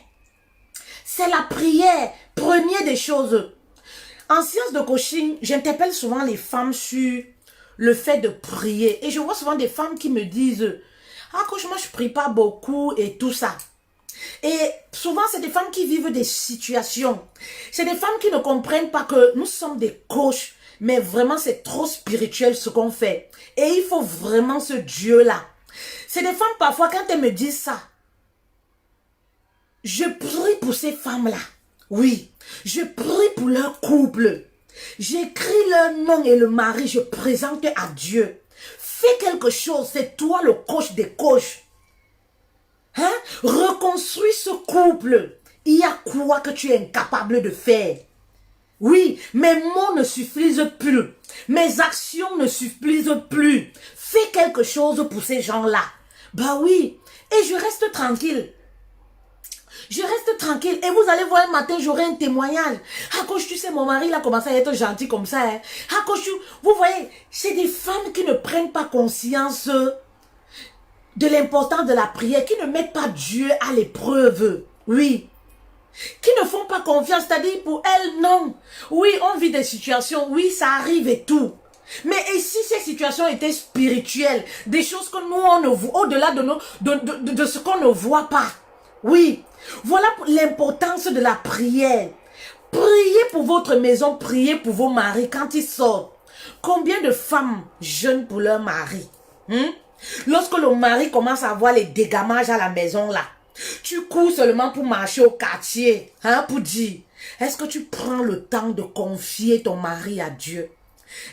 C'est la prière. Première des choses. En sciences de coaching, j'interpelle souvent les femmes sur le fait de prier. Et je vois souvent des femmes qui me disent, ah coach, moi je prie pas beaucoup et tout ça. Et souvent c'est des femmes qui vivent des situations. C'est des femmes qui ne comprennent pas que nous sommes des coachs, mais vraiment c'est trop spirituel ce qu'on fait. Et il faut vraiment ce Dieu-là. C'est des femmes parfois quand elles me disent ça, je prie pour ces femmes-là. Oui, je prie pour leur couple. J'écris leur nom et le mari, je présente à Dieu. Fais quelque chose, c'est toi le coach des coachs. Reconstruis ce couple. Il y a quoi que tu es incapable de faire? Oui, mes mots ne suffisent plus. Mes actions ne suffisent plus. Fais quelque chose pour ces gens-là. Bah oui, et je reste tranquille. Je reste tranquille et vous allez voir un matin, j'aurai un témoignage. Ah, coach, tu sais, mon mari, il a commencé à être gentil comme ça. Ah, coach, vous voyez, c'est des femmes qui ne prennent pas conscience de l'importance de la prière, qui ne mettent pas Dieu à l'épreuve. Oui. Qui ne font pas confiance, c'est-à-dire pour elles, non. Oui, on vit des situations, oui, ça arrive et tout. Mais et si ces situations étaient spirituelles, des choses que nous, on ne voit, au-delà de ce qu'on ne voit pas. Oui. Voilà l'importance de la prière. Priez pour votre maison, priez pour vos maris quand ils sortent. Combien de femmes jeûnent pour leur mari? Lorsque le mari commence à avoir les dégamages à la maison là, tu cours seulement pour marcher au quartier, pour dire, est-ce que tu prends le temps de confier ton mari à Dieu?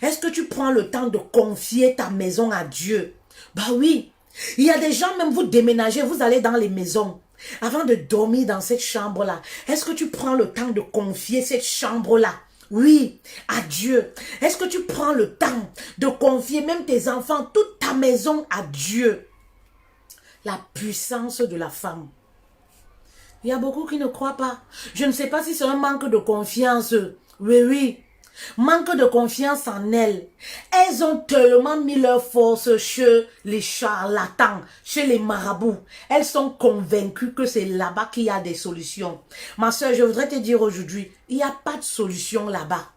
Est-ce que tu prends le temps de confier ta maison à Dieu? Bah oui. Il y a des gens, même vous déménagez, vous allez dans les maisons. Avant de dormir dans cette chambre-là, est-ce que tu prends le temps de confier cette chambre-là? Oui, à Dieu. Est-ce que tu prends le temps de confier même tes enfants, toute ta maison à Dieu? La puissance de la femme. Il y a beaucoup qui ne croient pas. Je ne sais pas si c'est un manque de confiance. Oui, oui. Manque de confiance en elles. Elles ont tellement mis leur force chez les charlatans, chez les marabouts. Elles sont convaincues que c'est là-bas qu'il y a des solutions. Ma soeur, je voudrais te dire aujourd'hui, il n'y a pas de solution là-bas.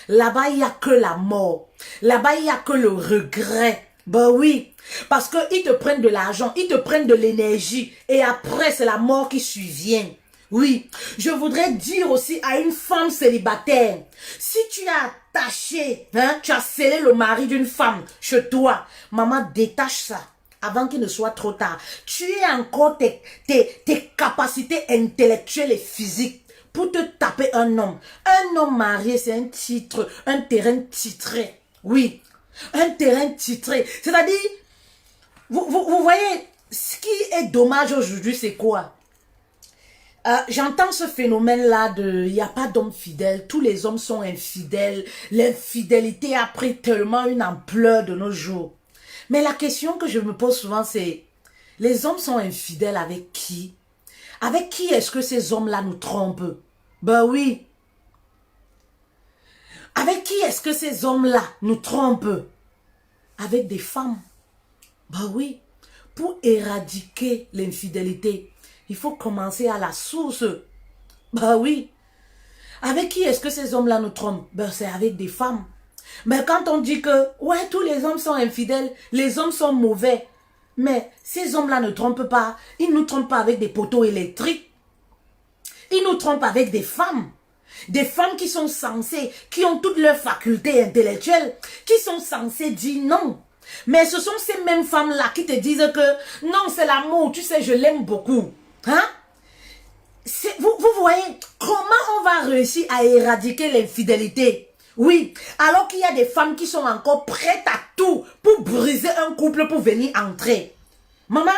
Là-bas, il n'y a que la mort. Là-bas, il n'y a que le regret. Ben oui, parce qu'ils te prennent de l'argent, ils te prennent de l'énergie et après, c'est la mort qui survient. Oui, je voudrais dire aussi à une femme célibataire, si tu as attaché, tu as scellé le mari d'une femme chez toi, maman, détache ça avant qu'il ne soit trop tard. Tu as encore tes capacités intellectuelles et physiques pour te taper un homme. Un homme marié, c'est un titre, un terrain titré. Oui, un terrain titré. C'est-à-dire, vous voyez, ce qui est dommage aujourd'hui, c'est quoi? J'entends ce phénomène-là de il n'y a pas d'homme fidèle, tous les hommes sont infidèles, l'infidélité a pris tellement une ampleur de nos jours. Mais la question que je me pose souvent, c'est les hommes sont infidèles avec qui? Avec qui est-ce que ces hommes-là nous trompent? Ben oui. Avec qui est-ce que ces hommes-là nous trompent? Avec des femmes. Ben oui. Pour éradiquer l'infidélité, il faut commencer à la source. Ben oui. Avec qui est-ce que ces hommes-là nous trompent? Ben c'est avec des femmes. Mais quand on dit que, ouais, tous les hommes sont infidèles, les hommes sont mauvais. Mais ces hommes-là ne trompent pas. Ils ne nous trompent pas avec des poteaux électriques. Ils nous trompent avec des femmes. Des femmes qui sont censées, qui ont toutes leurs facultés intellectuelles, qui sont censées dire non. Mais ce sont ces mêmes femmes-là qui te disent que non, c'est l'amour, tu sais, je l'aime beaucoup. Hein? Vous voyez comment on va réussir à éradiquer l'infidélité? Oui, alors qu'il y a des femmes qui sont encore prêtes à tout pour briser un couple pour venir entrer. Maman,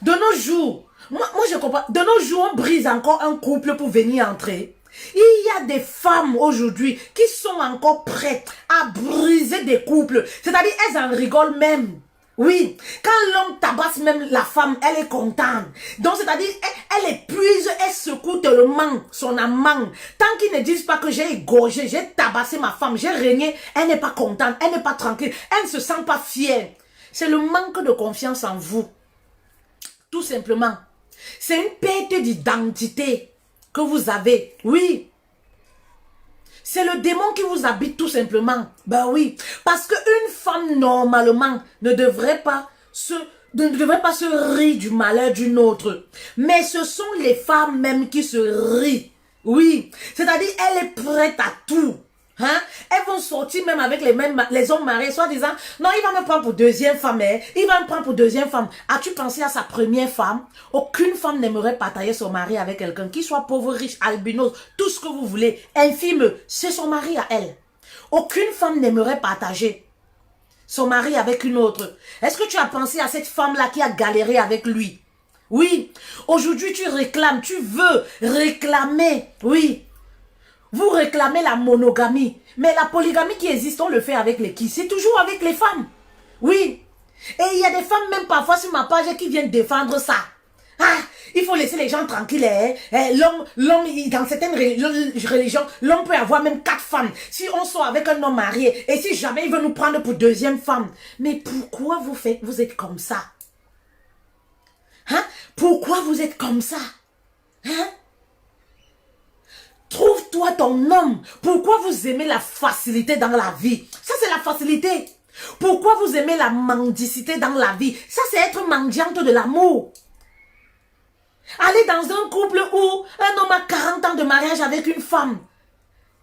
de nos jours, moi je comprends, de nos jours on brise encore un couple pour venir entrer. Il y a des femmes aujourd'hui qui sont encore prêtes à briser des couples. C'est-à-dire, elles en rigolent même. Oui, quand l'homme tabasse même la femme, elle est contente. Donc, c'est-à-dire, elle épuise, elle secoue tellement son amant. Tant qu'ils ne disent pas que j'ai égorgé, j'ai tabassé ma femme, j'ai régné, elle n'est pas contente, elle n'est pas tranquille, elle ne se sent pas fière. C'est le manque de confiance en vous. Tout simplement. C'est une perte d'identité que vous avez. Oui. C'est le démon qui vous habite tout simplement. Ben oui. Parce qu'une femme, normalement, ne devrait pas se rire du malheur d'une autre. Mais ce sont les femmes même qui se rient. Oui. C'est-à-dire, elle est prête à tout. Hein? Elles vont sortir même avec les hommes mariés, soit disant, non, il va me prendre pour deuxième femme, hein? Il va me prendre pour deuxième femme. As-tu pensé à sa première femme? Aucune femme n'aimerait partager son mari avec quelqu'un, qui soit pauvre, riche, albinos, tout ce que vous voulez, infime, c'est son mari à elle. Aucune femme n'aimerait partager son mari avec une autre. Est-ce que tu as pensé à cette femme-là qui a galéré avec lui? Oui. Aujourd'hui, tu réclames, tu veux réclamer, oui. Vous réclamez la monogamie. Mais la polygamie qui existe, on le fait avec les qui? C'est toujours avec les femmes. Oui. Et il y a des femmes, même parfois sur ma page, qui viennent défendre ça. Ah, il faut laisser les gens tranquilles. Hein? L'homme, dans certaines religions, l'homme peut avoir même 4 femmes. Si on sort avec un homme marié, et si jamais il veut nous prendre pour deuxième femme. Mais pourquoi vous êtes comme ça? Hein? Pourquoi vous êtes comme ça? Hein? Trouve-toi ton homme. Pourquoi vous aimez la facilité dans la vie? Ça, c'est la facilité. Pourquoi vous aimez la mendicité dans la vie? Ça, c'est être mendiante de l'amour. Aller dans un couple où un homme a 40 ans de mariage avec une femme.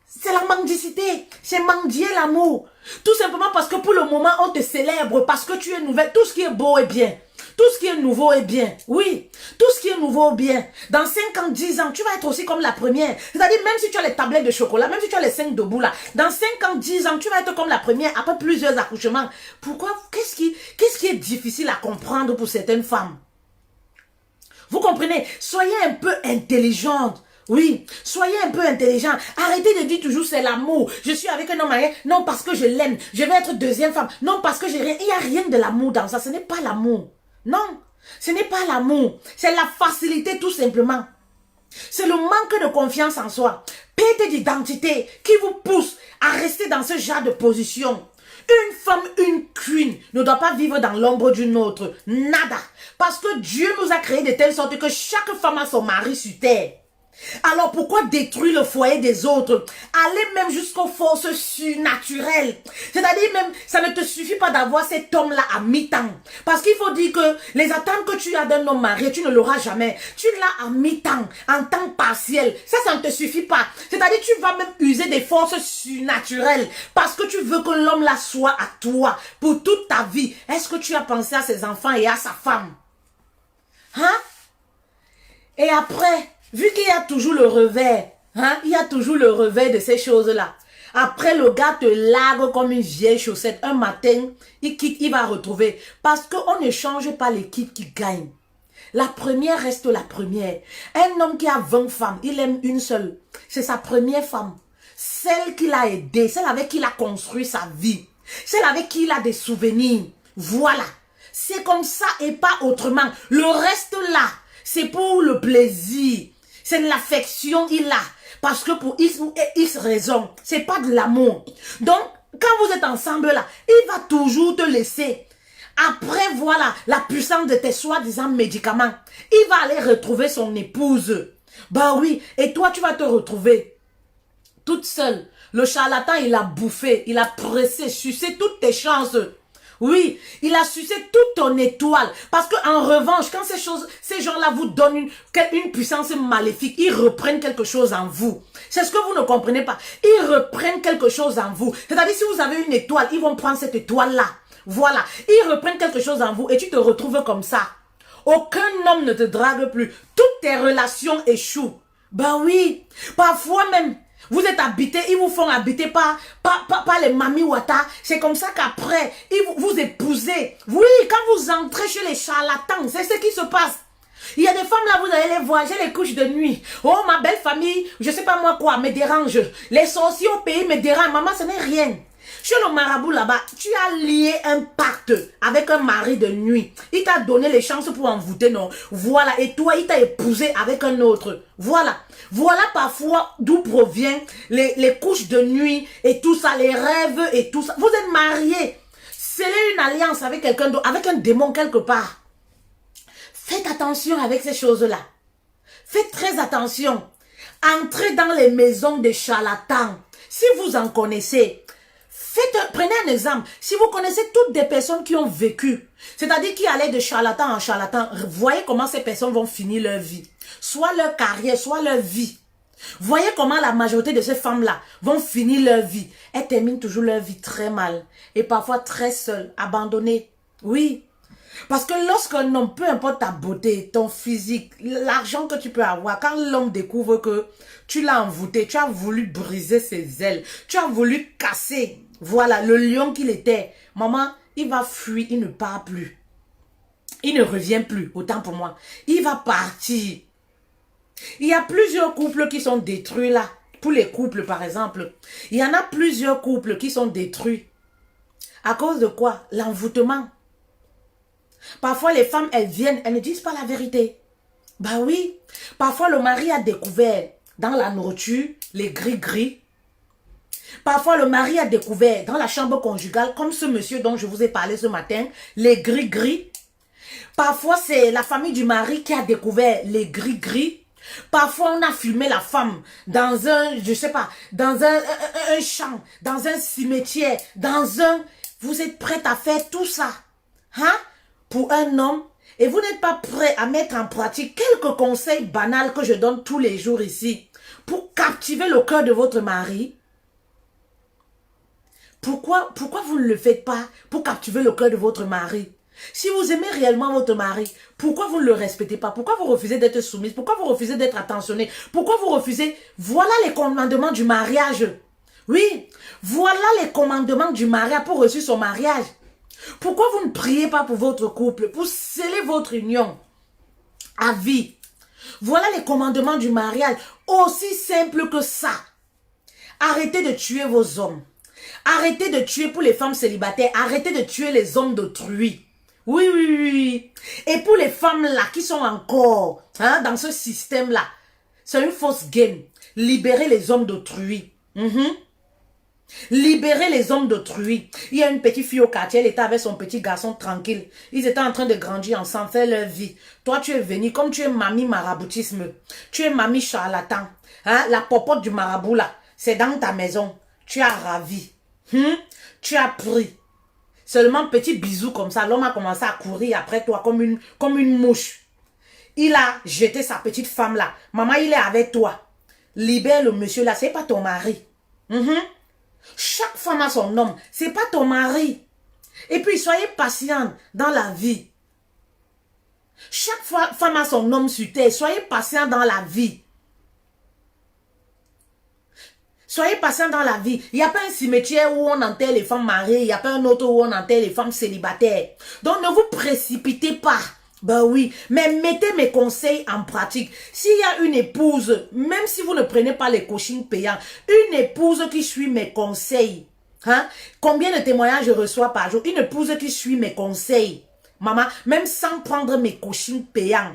C'est la mendicité. C'est mendier l'amour. Tout simplement parce que pour le moment, on te célèbre, parce que tu es nouvelle. Tout ce qui est beau est bien. Tout ce qui est nouveau est bien. Oui, tout ce qui est nouveau est bien. Dans 5 ans, 10 ans, tu vas être aussi comme la première. C'est-à-dire, même si tu as les tablettes de chocolat, même si tu as les 5 debout là, dans 5 ans, 10 ans, tu vas être comme la première après plusieurs accouchements. Pourquoi? Qu'est-ce qui est difficile à comprendre pour certaines femmes? Vous comprenez? Soyez un peu intelligente. Oui, soyez un peu intelligent. Arrêtez de dire toujours c'est l'amour. Je suis avec un homme marié. Non, parce que je l'aime. Je vais être deuxième femme. Non, parce que j'ai rien. Il n'y a rien de l'amour dans ça. Ce n'est pas l'amour. Non, ce n'est pas l'amour. C'est la facilité tout simplement. C'est le manque de confiance en soi. Perte d'identité qui vous pousse à rester dans ce genre de position. Une femme, une queen ne doit pas vivre dans l'ombre d'une autre. Nada. Parce que Dieu nous a créé de telle sorte que chaque femme a son mari sur terre. Alors pourquoi détruire le foyer des autres? Allez même jusqu'aux forces surnaturelles. C'est-à-dire même, ça ne te suffit pas d'avoir cet homme-là à mi-temps. Parce qu'il faut dire que les attentes que tu as d'un homme marié, tu ne l'auras jamais. Tu l'as à mi-temps, en temps partiel. Ça ne te suffit pas. C'est-à-dire tu vas même user des forces surnaturelles. Parce que tu veux que l'homme-là soit à toi pour toute ta vie. Est-ce que tu as pensé à ses enfants et à sa femme? Hein? Et après, vu qu'il y a toujours le revers, hein, il y a toujours le revers de ces choses-là. Après, le gars te largue comme une vieille chaussette. Un matin, il quitte, il va retrouver. Parce qu'on ne change pas l'équipe qui gagne. La première reste la première. Un homme qui a 20 femmes, il aime une seule. C'est sa première femme. Celle qui l'a aidé, celle avec qui il a construit sa vie. Celle avec qui il a des souvenirs. Voilà. C'est comme ça et pas autrement. Le reste là, c'est pour le plaisir. C'est de l'affection il a. Parce que pour X ou X raison, c'est pas de l'amour. Donc, quand vous êtes ensemble là, il va toujours te laisser. Après, voilà, la puissance de tes soi-disant médicaments. Il va aller retrouver son épouse. Bah oui, et toi tu vas te retrouver toute seule. Le charlatan, il a bouffé, il a pressé, sucé toutes tes chances. Oui, il a sucé toute ton étoile. Parce qu'en revanche, quand ces gens-là vous donnent une puissance maléfique, ils reprennent quelque chose en vous. C'est ce que vous ne comprenez pas. Ils reprennent quelque chose en vous. C'est-à-dire, si vous avez une étoile, ils vont prendre cette étoile-là. Voilà. Ils reprennent quelque chose en vous et tu te retrouves comme ça. Aucun homme ne te drague plus. Toutes tes relations échouent. Ben oui. Parfois même, vous êtes habité, ils vous font habiter par les mami wata. C'est comme ça qu'après, ils vous épousez. Oui, quand vous entrez chez les charlatans, c'est ce qui se passe. Il y a des femmes là, vous allez les voir, j'ai les couches de nuit. Oh, ma belle famille, je sais pas moi quoi, me dérange. Les sorciers au pays me dérangent. Maman, ce n'est rien. Chez le marabout là-bas, tu as lié un pacte avec un mari de nuit. Il t'a donné les chances pour envoûter, non? Voilà, et toi, il t'a épousé avec un autre. Voilà. Voilà parfois d'où provient les couches de nuit et tout ça, les rêves et tout ça. Vous êtes mariés. Scellez une alliance avec quelqu'un d'autre, avec un démon quelque part. Faites attention avec ces choses-là. Faites très attention. Entrez dans les maisons des charlatans. Si vous en connaissez, prenez un exemple. Si vous connaissez toutes des personnes qui ont vécu, c'est-à-dire qui allaient de charlatan en charlatan, voyez comment ces personnes vont finir leur vie. Soit leur carrière, soit leur vie. Voyez comment la majorité de ces femmes-là vont finir leur vie. Elles terminent toujours leur vie très mal. Et parfois très seules, abandonnées. Oui. Parce que lorsqu'un homme, peu importe ta beauté, ton physique, l'argent que tu peux avoir, quand l'homme découvre que tu l'as envoûté, tu as voulu briser ses ailes, tu as voulu casser, voilà, le lion qu'il était, maman, il va fuir, il ne part plus. Il ne revient plus, autant pour moi. Il va partir. Il y a plusieurs couples qui sont détruits là. Pour les couples, par exemple. Il y en a plusieurs couples qui sont détruits. À cause de quoi? L'envoûtement. Parfois, les femmes, elles viennent, elles ne disent pas la vérité. Bah oui. Parfois, le mari a découvert dans la nourriture les gris-gris. Parfois, le mari a découvert dans la chambre conjugale, comme ce monsieur dont je vous ai parlé ce matin, les gris-gris. Parfois, c'est la famille du mari qui a découvert les gris-gris. Parfois, on a filmé la femme dans un, je sais pas, dans un champ, dans un cimetière, dans un... Vous êtes prête à faire tout ça, hein? Pour un homme, et vous n'êtes pas prêt à mettre en pratique quelques conseils banals que je donne tous les jours ici pour captiver le cœur de votre mari. Pourquoi vous ne le faites pas pour captiver le cœur de votre mari? Si vous aimez réellement votre mari, pourquoi vous ne le respectez pas? Pourquoi vous refusez d'être soumise? Pourquoi vous refusez d'être attentionné? Pourquoi vous refusez? Voilà les commandements du mariage. Oui, voilà les commandements du mariage pour reçu son mariage. Pourquoi vous ne priez pas pour votre couple, pour sceller votre union à vie? Voilà les commandements du mariage, aussi simple que ça. Arrêtez de tuer vos hommes. Arrêtez de tuer pour les femmes célibataires. Arrêtez de tuer les hommes d'autrui. Oui, oui, oui, oui. Et pour les femmes là qui sont encore dans ce système-là, c'est une fausse game. Libérez les hommes d'autrui. Libérez les hommes d'autrui. Il y a une petite fille au quartier, elle était avec son petit garçon tranquille. Ils étaient en train de grandir ensemble, faire leur vie. Toi, tu es venu, comme tu es mamie maraboutisme, tu es mamie charlatan. La popote du marabout là, c'est dans ta maison. Tu as ravi. Tu as pris. Seulement petit bisou comme ça, l'homme a commencé à courir après toi comme une mouche. Il a jeté sa petite femme là. Maman, il est avec toi. Libère le monsieur là, c'est pas ton mari. Chaque femme a son homme, c'est pas ton mari. Et puis soyez patiente dans la vie. Chaque femme a son homme sur terre, soyez patient dans la vie. Soyez patient dans la vie. Il n'y a pas un cimetière où on enterre les femmes mariées, il n'y a pas un autre où on enterre les femmes célibataires. Donc ne vous précipitez pas. Ben oui, mais mettez mes conseils en pratique. S'il y a une épouse, même si vous ne prenez pas les coachings payants, une épouse qui suit mes conseils, combien de témoignages je reçois par jour? Une épouse qui suit mes conseils, maman, même sans prendre mes coachings payants,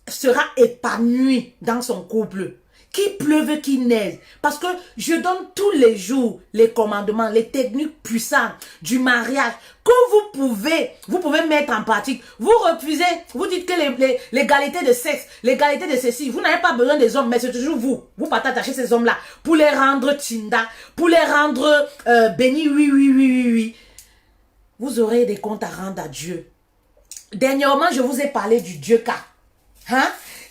sera épanouie dans son couple. Qu'il pleuve, qu'il neige. Parce que je donne tous les jours les commandements, les techniques puissantes du mariage que vous pouvez mettre en pratique. Vous refusez, vous dites que l'égalité de sexe, l'égalité de ceci, vous n'avez pas besoin des hommes, mais c'est toujours vous. Vous partez attacher ces hommes-là pour les rendre tinda, pour les rendre bénis, oui, oui, oui, oui, oui. Vous aurez des comptes à rendre à Dieu. Dernièrement, je vous ai parlé du Dieu cas.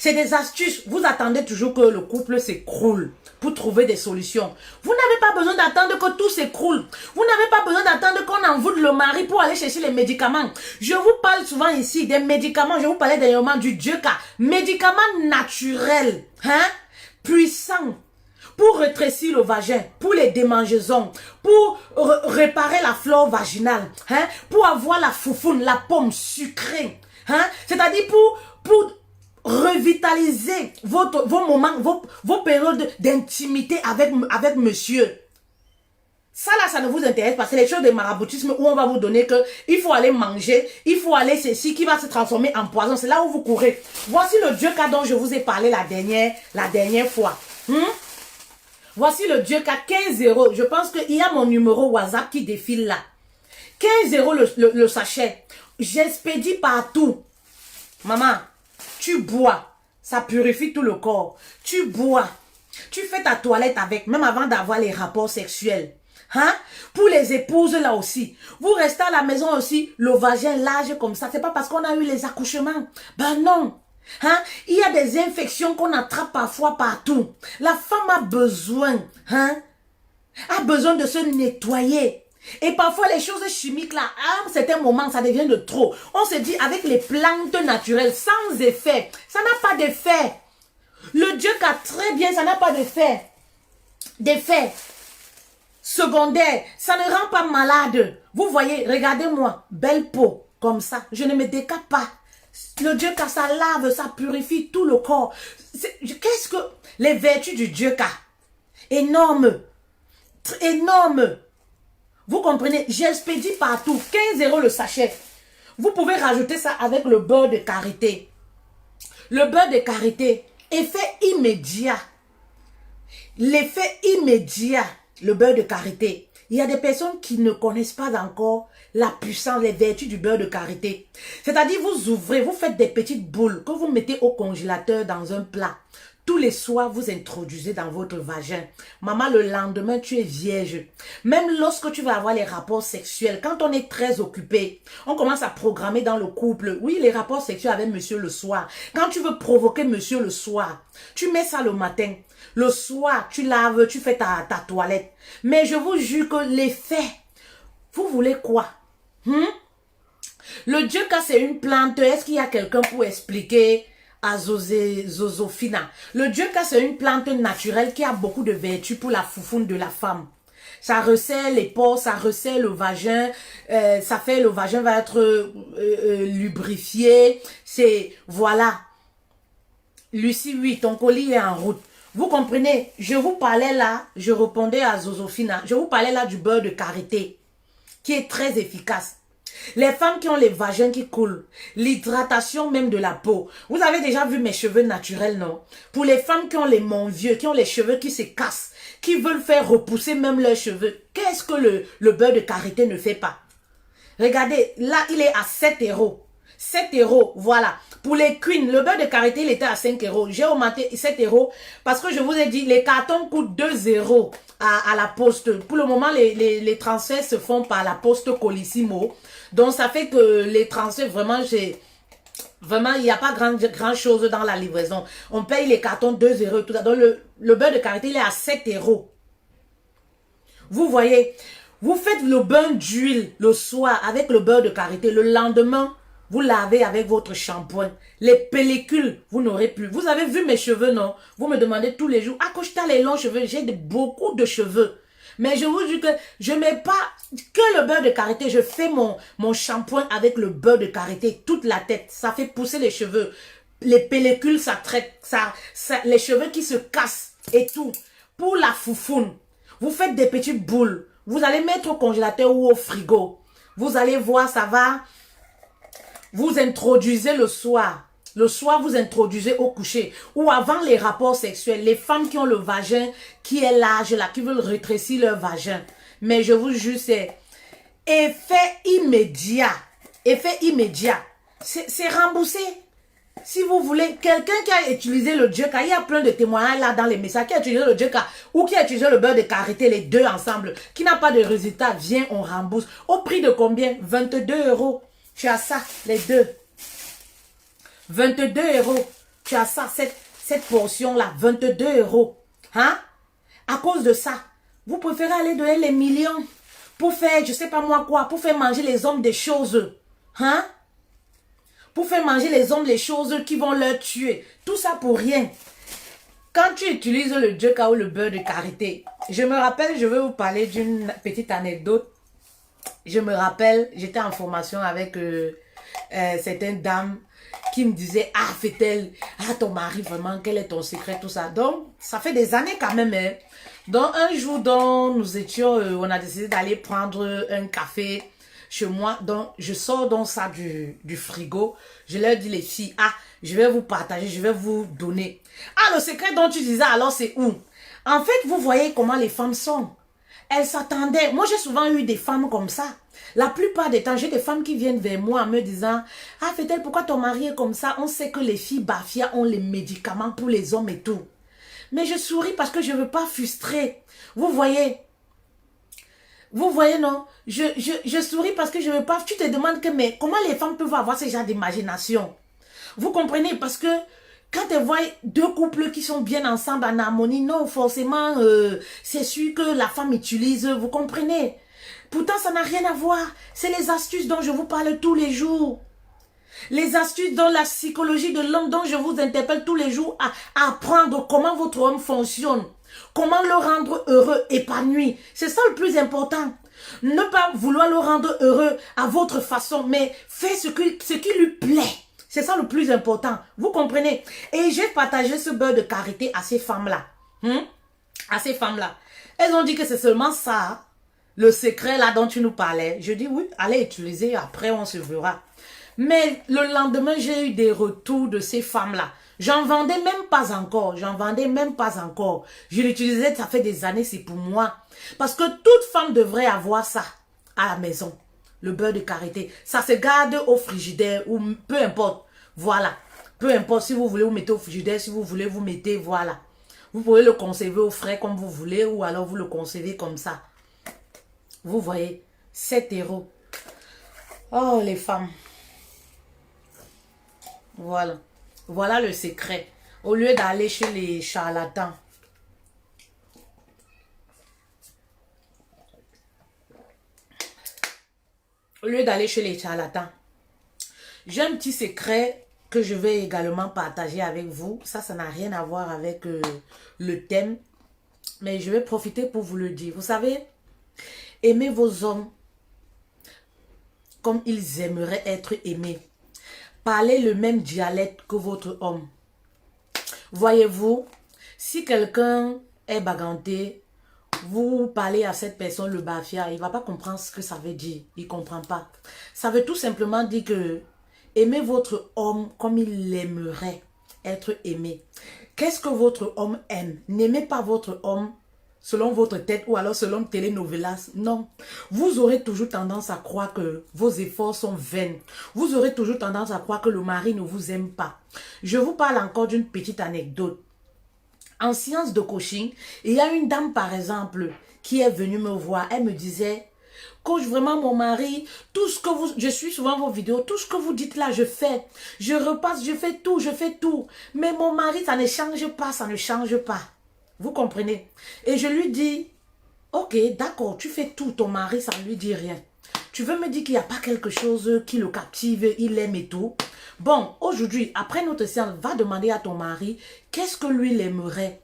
C'est des astuces. Vous attendez toujours que le couple s'écroule pour trouver des solutions. Vous n'avez pas besoin d'attendre que tout s'écroule. Vous n'avez pas besoin d'attendre qu'on envoûte le mari pour aller chercher les médicaments. Je vous parle souvent ici des médicaments. Je vous parlais dernièrement du Dieu-Cas. Médicaments naturels, puissants, pour rétrécir le vagin, pour les démangeaisons, pour réparer la flore vaginale, pour avoir la foufoune, la pomme sucrée. C'est-à-dire pour revitaliser vos moments, vos périodes d'intimité avec monsieur. Ça là, ça ne vous intéresse pas. C'est les choses de maraboutisme où on va vous donner que il faut aller manger, il faut aller ceci qui va se transformer en poison. C'est là où vous courez. Voici le Dieu-Cas dont je vous ai parlé la dernière fois. Voici le Dieu-Cas 15 €. Je pense qu'il y a mon numéro WhatsApp qui défile là. 15 € le sachet. J'expédie partout. Maman, tu bois, ça purifie tout le corps. Tu bois, tu fais ta toilette avec, même avant d'avoir les rapports sexuels. Pour les épouses là aussi, vous restez à la maison aussi, le vagin large comme ça, c'est pas parce qu'on a eu les accouchements. Ben non. Il y a des infections qu'on attrape parfois partout. La femme a besoin de se nettoyer. Et parfois, les choses chimiques, là, à un certain moment, ça devient de trop. On se dit, avec les plantes naturelles, sans effet, ça n'a pas d'effet. Le Dieu-Cas, très bien, ça n'a pas d'effet. D'effet secondaire, ça ne rend pas malade. Vous voyez, regardez-moi, belle peau, comme ça, je ne me décape pas. Le Dieu-Cas, ça lave, ça purifie tout le corps. Qu'est-ce que les vertus du Dieu-Cas? Énorme, énorme. Vous comprenez, j'expédie partout, 15 € le sachet. Vous pouvez rajouter ça avec le beurre de karité. Le beurre de karité, effet immédiat. L'effet immédiat, le beurre de karité. Il y a des personnes qui ne connaissent pas encore la puissance, les vertus du beurre de karité. C'est-à-dire, vous ouvrez, vous faites des petites boules que vous mettez au congélateur dans un plat. Tous les soirs, vous introduisez dans votre vagin. Maman, le lendemain, tu es vierge. Même lorsque tu vas avoir les rapports sexuels, quand on est très occupé, on commence à programmer dans le couple. Oui, les rapports sexuels avec monsieur le soir. Quand tu veux provoquer monsieur le soir, tu mets ça le matin. Le soir, tu laves, tu fais ta toilette. Mais je vous jure que l'effet, vous voulez quoi? Le Djeka, c'est une plante. Est-ce qu'il y a quelqu'un pour expliquer à Zozofina? Le Djeka, c'est une plante naturelle qui a beaucoup de vertus pour la foufoune de la femme. Ça resserre les pores, ça resserre le vagin, ça fait le vagin va être lubrifié. C'est, voilà. Lucie, oui, ton colis est en route. Vous comprenez? Je vous parlais là, je répondais à Zozofina, je vous parlais là du beurre de karité, qui est très efficace. Les femmes qui ont les vagins qui coulent, l'hydratation même de la peau. Vous avez déjà vu mes cheveux naturels, non? Pour les femmes qui ont les monvieux, qui ont les cheveux qui se cassent, qui veulent faire repousser même leurs cheveux, qu'est-ce que le beurre de karité ne fait pas? Regardez, là, il est à 7 euros. 7 euros, voilà. Pour les queens, le beurre de karité, il était à 5 euros. J'ai augmenté 7 euros parce que je vous ai dit, les cartons coûtent 2 euros à la poste. Pour le moment, les transferts se font par la poste Colissimo. Donc, ça fait que les transferts, vraiment, vraiment, il n'y a pas grand chose dans la livraison. On paye les cartons 2 euros et tout ça. Donc, le beurre de karité, il est à 7 euros. Vous voyez, vous faites le bain d'huile le soir avec le beurre de karité. Le lendemain, vous lavez avec votre shampoing. Les pellicules, vous n'aurez plus. Vous avez vu mes cheveux, non? Vous me demandez tous les jours, ah, coach, t'as les longs cheveux. J'ai beaucoup de cheveux. Mais je vous dis que je ne mets pas que le beurre de karité. Je fais mon shampoing avec le beurre de karité. Toute la tête. Ça fait pousser les cheveux. Les pellicules, ça traite. Les cheveux qui se cassent et tout. Pour la foufoune, vous faites des petites boules. Vous allez mettre au congélateur ou au frigo. Vous allez voir, ça va. Vous introduisez le soir. Le soir, vous introduisez au coucher. Ou avant les rapports sexuels. Les femmes qui ont le vagin qui est large, là, qui veulent rétrécir leur vagin. Mais je vous jure, c'est effet immédiat. Effet immédiat. C'est remboursé. Si vous voulez, quelqu'un qui a utilisé le Djeka, il y a plein de témoignages là dans les messages, qui a utilisé le Djeka ou qui a utilisé le beurre de karité, les deux ensemble, qui n'a pas de résultat, viens, on rembourse. Au prix de combien? 22 euros. Tu as ça, les deux. 22 euros. Tu as ça, cette portion-là, 22 euros. Hein? À cause de ça, vous préférez aller donner les millions pour faire, je sais pas moi quoi, pour faire manger les hommes des choses. Hein? Pour faire manger les hommes les choses qui vont leur tuer. Tout ça pour rien. Quand tu utilises le Djeka ou le beurre de karité, je me rappelle, je vais vous parler d'une petite anecdote. Je me rappelle, j'étais en formation avec certaines dames qui me disaient, ah, fait-elle, ah, ton mari, vraiment, quel est ton secret, tout ça. Donc, ça fait des années quand même. Hein. Donc, un jour, nous étions, on a décidé d'aller prendre un café chez moi. Donc, je sors donc ça du frigo. Je leur dis, les filles, ah, je vais vous partager, je vais vous donner. Ah, le secret dont tu disais, alors, c'est où? En fait, vous voyez comment les femmes sont. Elles s'attendaient. Moi, j'ai souvent eu des femmes comme ça. La plupart des temps, j'ai des femmes qui viennent vers moi en me disant, ah, fait-elle, pourquoi ton mari est comme ça? On sait que les filles Bafia ont les médicaments pour les hommes et tout. Mais je souris parce que je ne veux pas frustrer. Vous voyez? Vous voyez, non? Je souris parce que je ne veux pas... Tu te demandes que, mais comment les femmes peuvent avoir ce genre d'imagination? Vous comprenez? Parce que quand elles voient deux couples qui sont bien ensemble en harmonie, non, forcément, c'est sûr que la femme utilise, vous comprenez? Pourtant, ça n'a rien à voir. C'est les astuces dont je vous parle tous les jours. Les astuces dans la psychologie de l'homme dont je vous interpelle tous les jours à apprendre comment votre homme fonctionne. Comment le rendre heureux, épanoui. C'est ça le plus important. Ne pas vouloir le rendre heureux à votre façon, mais faire ce qui lui plaît. C'est ça le plus important. Vous comprenez? Et j'ai partagé ce beurre de karité à ces femmes-là. À ces femmes-là. Elles ont dit que c'est seulement ça, le secret là dont tu nous parlais. Je dis oui, allez utiliser, après on se verra. Mais le lendemain, j'ai eu des retours de ces femmes-là. J'en vendais même pas encore. J'en vendais même pas encore. Je l'utilisais, ça fait des années, c'est pour moi. Parce que toute femme devrait avoir ça à la maison. Le beurre de karité. Ça se garde au frigidaire ou peu importe. Voilà. Peu importe, si vous voulez, vous mettez au frigidaire. Si vous voulez, vous mettez, voilà. Vous pouvez le conserver au frais comme vous voulez ou alors vous le conservez comme ça. Vous voyez, 7 euros. Oh, les femmes. Voilà. Voilà le secret. Au lieu d'aller chez les charlatans. Au lieu d'aller chez les charlatans. J'ai un petit secret que je vais également partager avec vous. Ça n'a rien à voir avec le thème. Mais je vais profiter pour vous le dire. Vous savez, aimez vos hommes comme ils aimeraient être aimés. Parlez le même dialecte que votre homme. Voyez-vous, si quelqu'un est baganté, vous parlez à cette personne le bafia, il ne va pas comprendre ce que ça veut dire. Il ne comprend pas. Ça veut tout simplement dire que aimez votre homme comme il aimerait être aimé. Qu'est-ce que votre homme aime? N'aimez pas votre homme selon votre tête ou alors selon telenovelas. Non. Vous aurez toujours tendance à croire que vos efforts sont vains. Vous aurez toujours tendance à croire que le mari ne vous aime pas. Je vous parle encore d'une petite anecdote. En séance de coaching, il y a une dame par exemple qui est venue me voir. Elle me disait, coach, vraiment mon mari, tout ce que vous, je suis souvent vos vidéos, tout ce que vous dites là, je fais. Je repasse, je fais tout. Mais mon mari, ça ne change pas, ça ne change pas. Vous comprenez? Et je lui dis, ok, d'accord, tu fais tout, ton mari, ça ne lui dit rien. Tu veux me dire qu'il n'y a pas quelque chose qui le captive, il aime et tout? Bon, aujourd'hui, après notre séance, va demander à ton mari, qu'est-ce que lui il aimerait?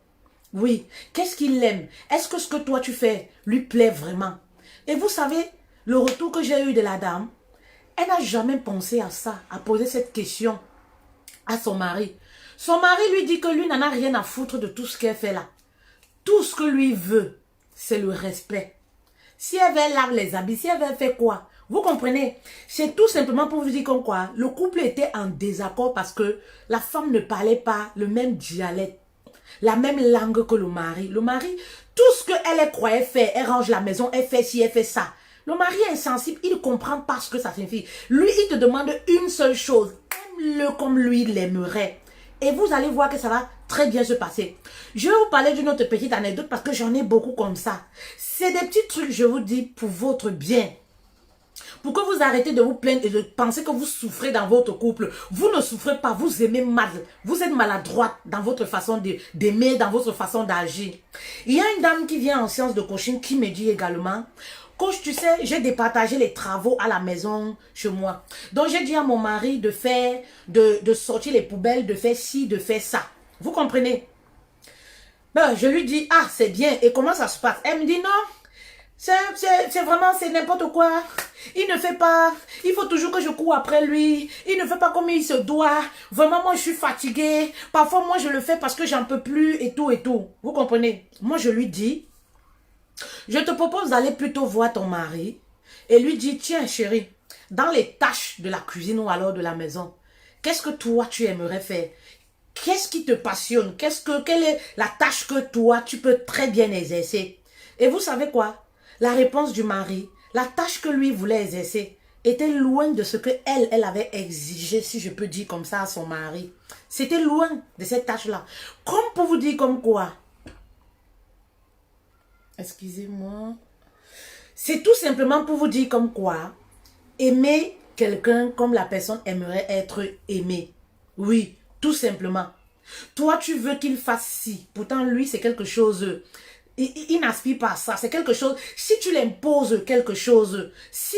Oui, qu'est-ce qu'il aime? Est-ce que ce que toi tu fais lui plaît vraiment? Et vous savez, le retour que j'ai eu de la dame, elle n'a jamais pensé à ça, à poser cette question à son mari. Son mari lui dit que lui n'en a rien à foutre de tout ce qu'elle fait là. Tout ce que lui veut, c'est le respect. Si elle veut laver les habits, si elle veut faire quoi? Vous comprenez? C'est tout simplement pour vous dire comme quoi le couple était en désaccord parce que la femme ne parlait pas le même dialecte, la même langue que le mari. Le mari, tout ce qu'elle croyait faire, elle range la maison, elle fait ci, elle fait ça. Le mari est insensible, il ne comprend pas ce que ça signifie. Lui, il te demande une seule chose. Aime-le comme lui l'aimerait. Et vous allez voir que ça va très bien se passer. Je vais vous parler d'une autre petite anecdote parce que j'en ai beaucoup comme ça. C'est des petits trucs, je vous dis, pour votre bien. Pour que vous arrêtez de vous plaindre et de penser que vous souffrez dans votre couple. Vous ne souffrez pas, vous aimez mal. Vous êtes maladroite dans votre façon d'aimer, dans votre façon d'agir. Il y a une dame qui vient en séance de coaching qui me dit également, coach, tu sais, j'ai départagé les travaux à la maison chez moi. Donc j'ai dit à mon mari de faire, de sortir les poubelles, de faire ci, de faire ça. Vous comprenez? Ben, je lui dis, ah, c'est bien. Et comment ça se passe? Elle me dit, non. C'est vraiment, c'est n'importe quoi. Il ne fait pas, il faut toujours que je cours après lui. Il ne fait pas comme il se doit. Vraiment, moi, je suis fatiguée. Parfois, moi, je le fais parce que j'en peux plus et tout et tout. Vous comprenez? Moi, je lui dis, je te propose d'aller plutôt voir ton mari et lui dire, tiens, chérie, dans les tâches de la cuisine ou alors de la maison, qu'est-ce que toi, tu aimerais faire? Qu'est-ce qui te passionne? Quelle est la tâche que toi, tu peux très bien exercer? Et vous savez quoi? La réponse du mari, la tâche que lui voulait exercer, était loin de ce que elle avait exigé, si je peux dire comme ça, à son mari. C'était loin de cette tâche-là. Comme pour vous dire comme quoi? Excusez-moi. C'est tout simplement pour vous dire comme quoi? Aimer quelqu'un comme la personne aimerait être aimée. Oui, tout simplement. Toi, tu veux qu'il fasse ci. Pourtant, lui, c'est quelque chose... Il n'aspire pas à ça. C'est quelque chose... Si tu l'imposes quelque chose, si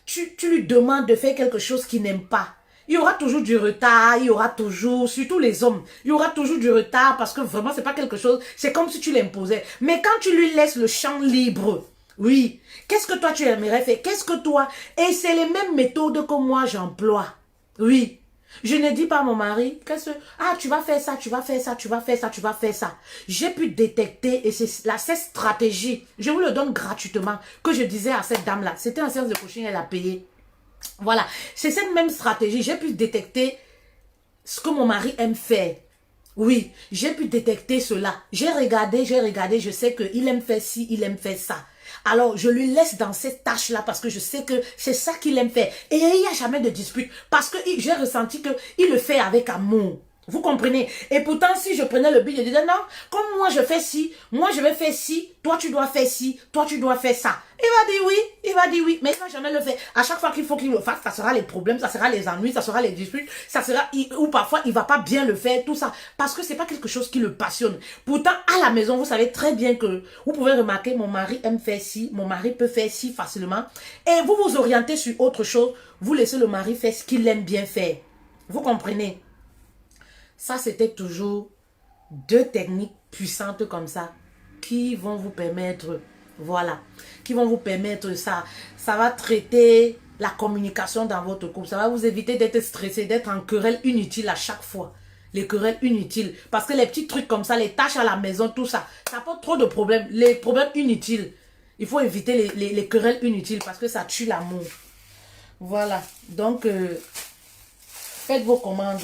tu lui demandes de faire quelque chose qu'il n'aime pas, il y aura toujours du retard, il y aura toujours, surtout les hommes, il y aura toujours du retard parce que vraiment, c'est pas quelque chose... C'est comme si tu l'imposais. Mais quand tu lui laisses le champ libre, oui, qu'est-ce que toi, tu aimerais faire? Qu'est-ce que toi... Et c'est les mêmes méthodes que moi, j'emploie. Oui. Je ne dis pas à mon mari, ah, tu vas faire ça, tu vas faire ça, tu vas faire ça, tu vas faire ça. J'ai pu détecter, et c'est cette stratégie, je vous le donne gratuitement, que je disais à cette dame-là. C'était un séance de coaching, elle a payé. Voilà, c'est cette même stratégie. J'ai pu détecter ce que mon mari aime faire. Oui, j'ai pu détecter cela. J'ai regardé, je sais qu'il aime faire ci, il aime faire ça. Alors, je lui laisse dans cette tâche-là parce que je sais que c'est ça qu'il aime faire. Et il n'y a jamais de dispute parce que j'ai ressenti qu'il le fait avec amour. Vous comprenez? Et pourtant, si je prenais le but, je disais non, comme moi je fais ci, moi je vais faire ci, toi tu dois faire ci, toi tu dois faire ça. Il va dire oui, il va dire oui, mais il va jamais le faire. À chaque fois qu'il faut qu'il le fasse, ça sera les problèmes, ça sera les ennuis, ça sera les disputes, ça sera, ou parfois il va pas bien le faire, tout ça. Parce que c'est pas quelque chose qui le passionne. Pourtant, à la maison, vous savez très bien que, vous pouvez remarquer, mon mari aime faire ci, mon mari peut faire ci facilement. Et vous vous orientez sur autre chose, vous laissez le mari faire ce qu'il aime bien faire. Vous comprenez? Ça, c'était toujours deux techniques puissantes comme ça qui vont vous permettre, voilà, qui vont vous permettre ça. Ça va traiter la communication dans votre couple. Ça va vous éviter d'être stressé, d'être en querelle inutile à chaque fois. Les querelles inutiles. Parce que les petits trucs comme ça, les tâches à la maison, tout ça, ça pose trop de problèmes. Les problèmes inutiles. Il faut éviter les querelles inutiles parce que ça tue l'amour. Voilà. Donc, faites vos commandes.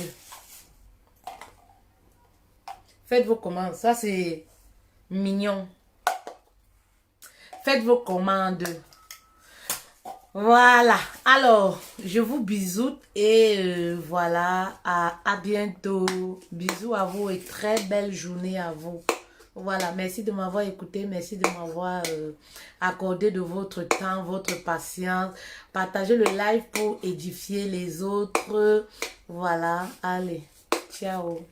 Faites vos commandes. Ça, c'est mignon. Faites vos commandes. Voilà. Alors, je vous bisoute et voilà. À bientôt. Bisous à vous et très belle journée à vous. Voilà. Merci de m'avoir écouté. Merci de m'avoir accordé de votre temps, votre patience. Partagez le live pour édifier les autres. Voilà. Allez. Ciao.